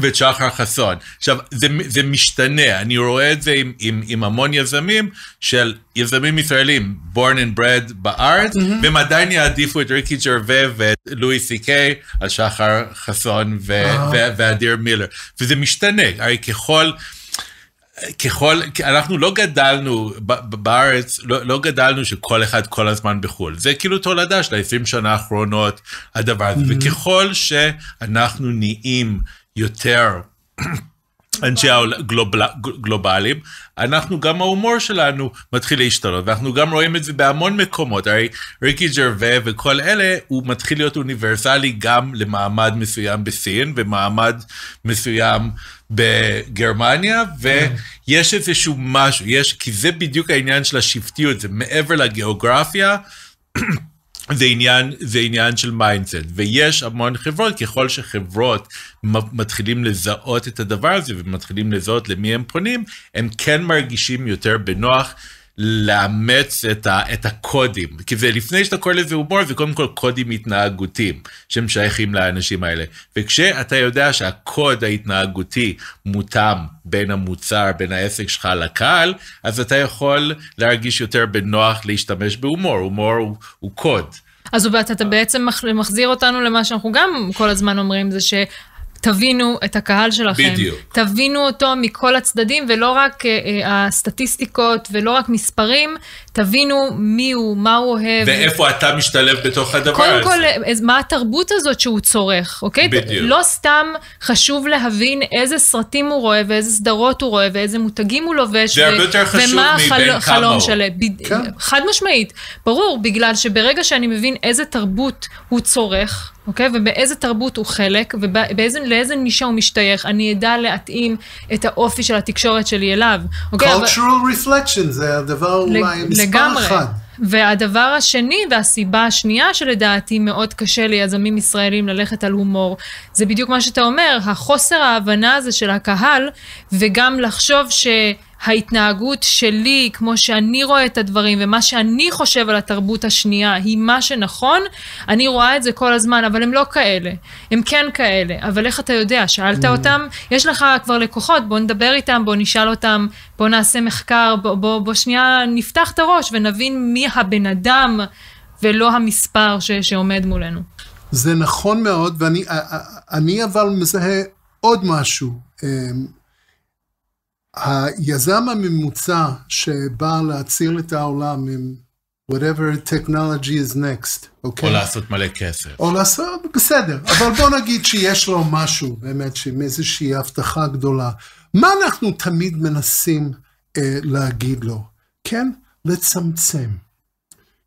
ואת שחר חסון. עכשיו, זה משתנה, אני רואה את זה עם המון יזמים, של יזמים ישראלים, born and bred בארץ, והם עדיין יעדיפו את ריקי ג'רווה ואת לואי סי קיי, על שחר חסון ואדיר מילר. וזה משתנה, הרי אנחנו לא גדלנו בארץ, לא גדלנו שכל אחד כל הזמן בחול. זה כאילו תולדה של 20 שנה האחרונות, הדבר הזה. וככל שאנחנו נהיים יותר אנשי גלובליים, אנחנו גם ההומור שלנו מתחיל להשתנות, ואנחנו גם רואים את זה בהמון מקומות, הרי ריקי ג'רווה וכל אלה, הוא מתחיל להיות אוניברסלי גם למעמד מסוים בסין, ומעמד מסוים בגרמניה, ויש איזשהו משהו, כי זה בדיוק העניין של השבטיות, זה מעבר לגיאוגרפיה, זה עניין של מיינדסט, ויש המון חברות, ככל שחברות מתחילים לזהות את הדבר הזה, ומתחילים לזהות למי הם פונים, הם כן מרגישים יותר בנוח לאמץ את הקודים, כי זה לפני שאתה קורא לזה הומור, זה קודם כל קודים התנהגותיים, שהם שייכים לאנשים האלה, וכשאתה יודע שהקוד ההתנהגותי מותאם בין המוצר, בין העסק שלך לקהל, אז אתה יכול להרגיש יותר בנוח להשתמש בהומור, הומור הוא קוד. אז אתה בעצם מחזיר אותנו למה שאנחנו גם כל הזמן אומרים, זה תבינו את הקהל שלכם, בדיוק. תבינו אותו מכל הצדדים, ולא רק הסטטיסטיקות, ולא רק מספרים, תבינו מי הוא, מה הוא אוהב. ואיפה אתה משתלב בתוך הדבר הזה. קודם כל, מה התרבות הזאת שהוא צורך, אוקיי? בדיוק. לא סתם חשוב להבין איזה סרטים הוא רואה, ואיזה סדרות הוא רואה, ואיזה מותגים הוא לובש, זה הרבה יותר חשוב ומה מבין החלום כמה שלו. חד משמעית, ברור, בגלל שברגע שאני מבין איזה תרבות הוא צורך, אוקיי? ובאיזה תרבות הוא חלק, ולאיזה נישה הוא משתייך, אני ידע להתאים את האופי של התקשורת שלי אליו. cultural reflection, זה הדבר אולי מספר אחד. והדבר השני, והסיבה השנייה שלדעתי מאוד קשה ליזמים ישראלים ללכת על הומור, זה בדיוק מה שאתה אומר, החוסר ההבנה הזה של הקהל, וגם לחשוב ההתנהגות שלי, כמו שאני רואה את הדברים, ומה שאני חושב על התרבות השנייה, היא מה שנכון, אני רואה את זה כל הזמן, אבל הם לא כאלה. הם כן כאלה. אבל איך אתה יודע? שאלת אותם, יש לך כבר לקוחות, בוא נדבר איתם, בוא נשאל אותם, בוא נעשה מחקר, בוא שנייה נפתח את הראש, ונבין מי הבן אדם ולא המספר שעומד מולנו. זה נכון מאוד, ואני אבל מזהה עוד משהו. היזם הממוצע שבא להציל את העולם עם whatever technology is next, אוקיי? או לעשות מלא כסף. או לעשות, בסדר, אבל בוא נגיד שיש לו משהו, באמת, עם איזושהי הבטחה גדולה. מה אנחנו תמיד מנסים להגיד לו? כן? לצמצם.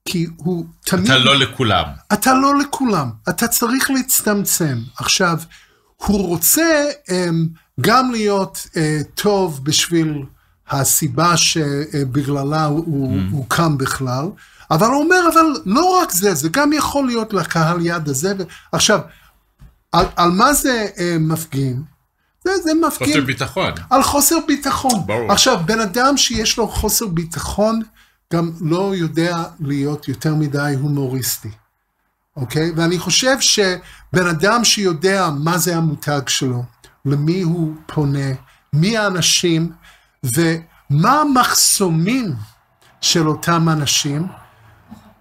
כי הוא תמיד... אתה לא לכולם. אתה לא לכולם. אתה צריך להצטמצם. עכשיו, הוא רוצה גם להיות טוב בשביל הסיבה שבגללה הוא קם בכלל, אבל הוא אומר, אבל לא רק זה, זה גם יכול להיות לקהל יד הזה. עכשיו, על מה זה מפגין? זה מפגין... חוסר ביטחון. על חוסר ביטחון. ברור. עכשיו, בן אדם שיש לו חוסר ביטחון, גם לא יודע להיות יותר מדי הומוריסטי. אוקיי? ואני חושב שבן אדם שיודע מה זה המותג שלו, למי הוא פונה, מי האנשים, ומה המחסומים של אותם אנשים,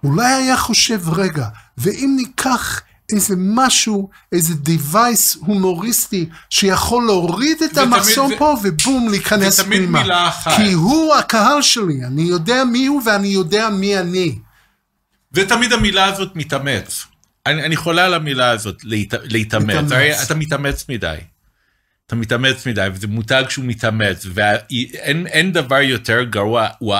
אולי היה חושב רגע, ואם ניקח איזה משהו, איזה device הומוריסטי, שיכול להוריד את המחסום פה, ובום, להיכנס פנימה. ותמיד מילה אחת. כי הוא הקהל שלי, אני יודע מי הוא ואני יודע מי אני. ותמיד המילה הזאת מתאמץ. אני חולה על המילה הזאת, להתאמץ. הרי אתה מתאמץ מדי. אתה מתאמץ מדי, וזה מותג שהוא מתאמץ, ואין דבר יותר גרוע, הוא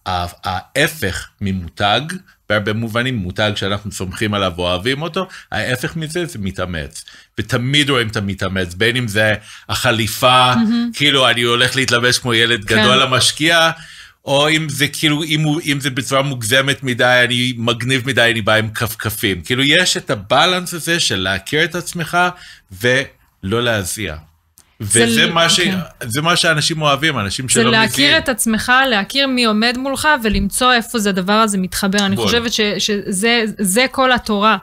ההפך ממותג, בהרבה מובנים, מותג שאנחנו סומכים עליו ואוהבים אותו, ההפך מזה זה מתאמץ. ותמיד רואים את המתאמץ, בין אם זה החליפה, כאילו אני הולך להתלבש כמו ילד גדול המשקיע, או אם זה כאילו, אם זה בצורה מוגזמת מדי, אני מגניב מדי, אני בא עם כפכפים. כאילו יש את הבלנס הזה של להכיר את עצמך, ולא להזיע. וזה מה שאנשים אוהבים, אנשים שלא מזיעים. זה להכיר את עצמך, להכיר מי עומד מולך, ולמצוא איפה זה הדבר הזה מתחבר. אני חושבת שזה כל התורה.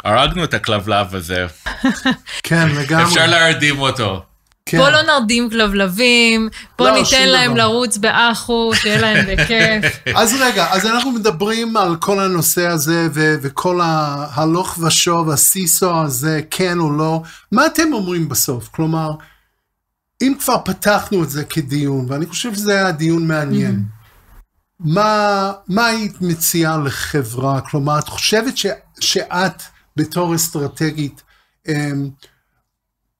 הרגנו את הכלבלב הזה. כן, לגמרי. אפשר להרדים אותו. פה לא נרדים כלבלבים, פה ניתן להם לרוץ באחו, שיהיה להם בכיף. אז רגע, אז אנחנו מדברים על כל הנושא הזה, וכל ההלוך ושוב, הסיסו הזה, כן או לא. מה אתם אומרים בסוף? כלומר, אם כבר פתחנו את זה כדיון, ואני חושב שזה היה דיון מעניין, מה היית מציעה לחברה? כלומר, את חושבת שאת בתור אסטרטגית,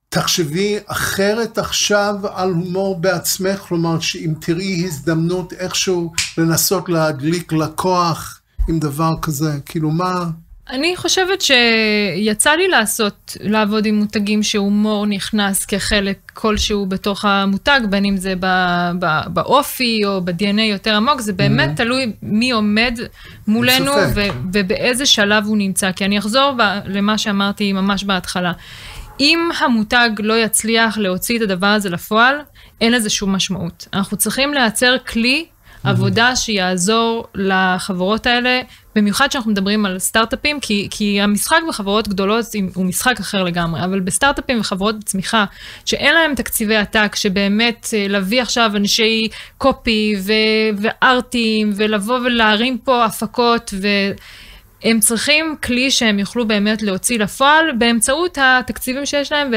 תחשבי אחרת עכשיו על הומור בעצמך, כלומר שאם תראי הזדמנות איכשהו לנסות להדליק לקוח עם דבר כזה, כאילו מה? אני חושבת שיצא לי לעבוד עם מותגים שהומור נכנס כחלק כלשהו בתוך המותג, בין אם זה באופי או ב-DNA יותר עמוק, זה באמת תלוי מי עומד מולנו ובאיזה שלב הוא נמצא, כי אני אחזור למה שאמרתי ממש בהתחלה. אם המותג לא יצליח להוציא את הדבר הזה לפועל, אין לזה שום משמעות. אנחנו צריכים לייצר כלי עבודה שיעזור לחברות האלה, במיוחד שאנחנו מדברים על סטארט-אפים, כי המשחק בחברות גדולות הוא משחק אחר לגמרי, אבל בסטארט-אפים וחברות בצמיחה, שאין להם תקציבי עתק, שבאמת להביא עכשיו אנשי קופי וארטים, ולבוא ולהרים פה הפקות הם צריכים כלי שהם יוכלו באמת להוציא לפועל, באמצעות התקציבים שיש להם,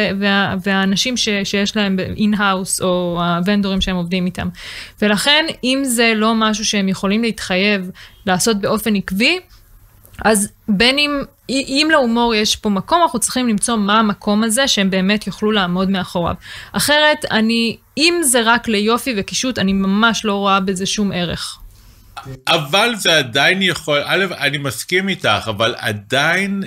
והאנשים שיש להם אין-האוס, או הוונדורים שהם עובדים איתם. ולכן, אם זה לא משהו שהם יכולים להתחייב, לעשות באופן עקבי, אז בין אם להומור יש פה מקום, אנחנו צריכים למצוא מה המקום הזה, שהם באמת יוכלו לעמוד מאחוריו. אחרת, אם זה רק ליופי וקישוט, אני ממש לא רואה בזה שום ערך. אבל זה עדיין יכול, אני מסכים איתך, אבל עדיין,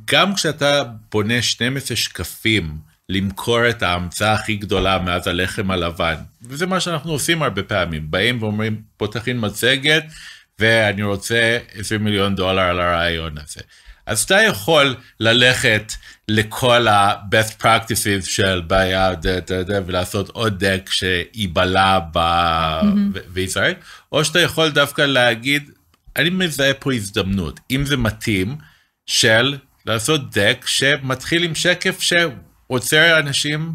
גם כשאתה בונה 12 שקפים, למכור את ההמצאה הכי גדולה מאז הלחם הלבן, וזה מה שאנחנו עושים הרבה פעמים, באים ואומרים, פה תכין מצגת, ואני רוצה $20 מיליון על הרעיון הזה. אז אתה יכול ללכת לכל ה-best practices של בעיה, ולעשות עוד דק שיבלה בישראל, או שאתה יכול דווקא להגיד, אני מזהה פה הזדמנות, אם זה מתאים, של לעשות דק שמתחיל עם שקף שעוצר אנשים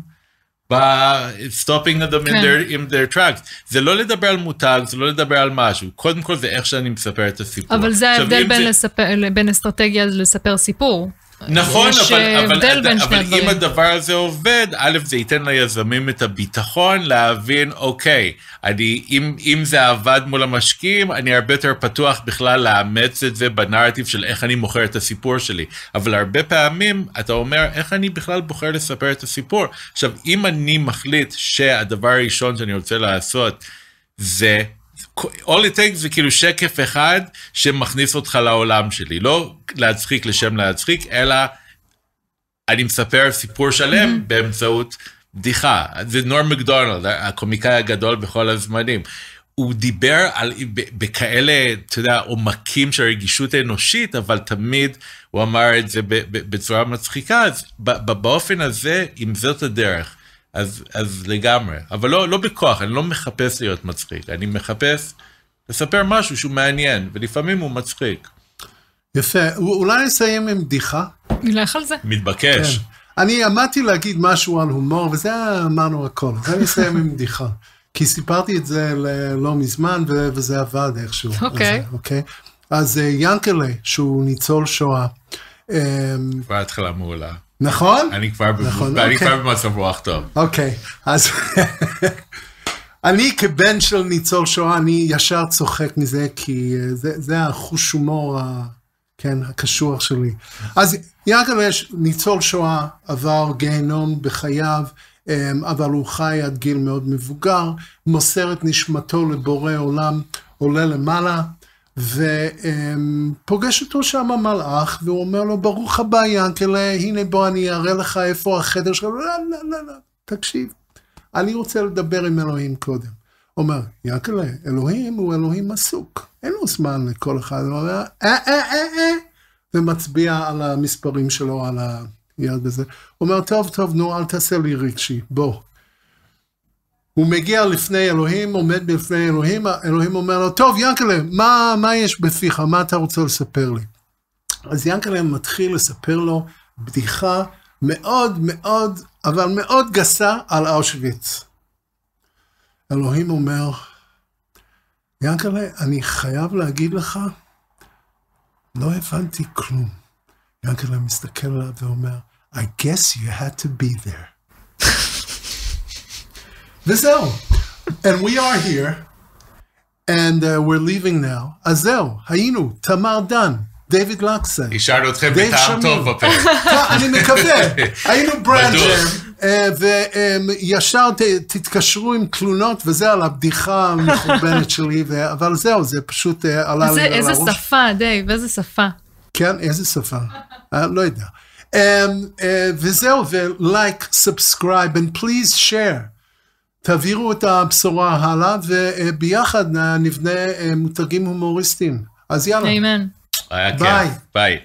stopping them in their tracks. זה לא לדבר על מותג, זה לא לדבר על משהו. קודם כל זה איך שאני מספר את הסיפור. אבל זה ההבדל בין אסטרטגיה לספר סיפור. נכון, אבל אם הדבר הזה עובד, א', זה ייתן ליזמים את הביטחון להבין, אוקיי, אם זה עבד מול המשקיעים, אני הרבה יותר פתוח בכלל לאמץ את זה בנרטיב של איך אני מוכר את הסיפור שלי. אבל הרבה פעמים אתה אומר, איך אני בכלל בוחר לספר את הסיפור? עכשיו, אם אני מחליט שהדבר הראשון שאני רוצה לעשות, זה all it takes זה כאילו שקף אחד שמכניס אותך לעולם שלי, לא להצחיק לשם להצחיק, אלא אני מספר סיפור שלם באמצעות בדיחה. זה נורם מקדונלד, הקומיקאי הגדול בכל הזמנים. הוא דיבר על, בכאלה, אתה יודע, עומקים של רגישות אנושית, אבל תמיד הוא אמר את זה בצורה מצחיקה, אז באופן הזה, אם זאת הדרך, אז לגמרי, אבל לא בכוח, אני לא מחפש להיות מצחיק, אני מחפש לספר משהו שהוא מעניין, ולפעמים הוא מצחיק. יפה, אולי נסיים עם בדיחה? נלך על זה. מתבקש. כן. אני עמדתי להגיד משהו על הומור, וזה אמרנו הכל, זה נסיים עם בדיחה, כי סיפרתי את זה לא מזמן, וזה עבד איכשהו. אוקיי. אז ינקלה, שהוא ניצול שואה. כבר התחלה מעולה. נכון? אני כבר במצב רוח טוב. אוקיי, אז אני כבן של ניצול שואה, אני ישר צוחק מזה, כי זה החוש הומור, הקשוח שלי. אז ינקלה, ניצול שואה, עבר גיהנום בחייו, אבל הוא חי עד גיל מאוד מבוגר, מוסר את נשמתו לבורא עולם, עולה למעלה, ופוגש אותו שם המלאך, והוא אומר לו, ברוך הבא ינקלה, הנה בוא אני אראה לך איפה החדר שלך, לא, תקשיב, אני רוצה לדבר עם אלוהים קודם. הוא אומר, ינקלה, אלוהים הוא אלוהים עסוק, אין לו זמן לכל אחד, הוא אומר, ומצביע על המספרים שלו, על היד הזה. הוא אומר, טוב, נו, אל תעשה לי רגשי, בוא. הוא מגיע לפני אלוהים, עומד בפני אלוהים, אלוהים אומר לו, טוב, ינקלה, מה יש בפיך? מה אתה רוצה לספר לי? אז ינקלה מתחיל לספר לו בדיחה מאוד מאוד, אבל מאוד גסה על אושוויץ. אלוהים אומר, ינקלה, אני חייב להגיד לך, לא הבנתי כלום. ינקלה מסתכל עליו ואומר, I guess you had to be there. וזהו. And we are here, and we're leaving now. אז זהו, היינו, תמר דן, דיוויד לקסן. השארנו אתכם בטעם טוב בפה. אני מקווה. היינו ברנג'ר, וישר תתקשרו עם תלונות, וזה על הבדיחה המחורבנת שלי, אבל זהו, זה פשוט עלה לי על הראש. איזה שפה, דייב, איזה שפה. כן, איזה שפה. לא יודע. וזהו, ולייק, סאבסקרייב, and please share. תעבירו את הבשורה הלאה, וביחד נבנה מותגים הומוריסטיים. אז יאללה. אמן. ביי. ביי.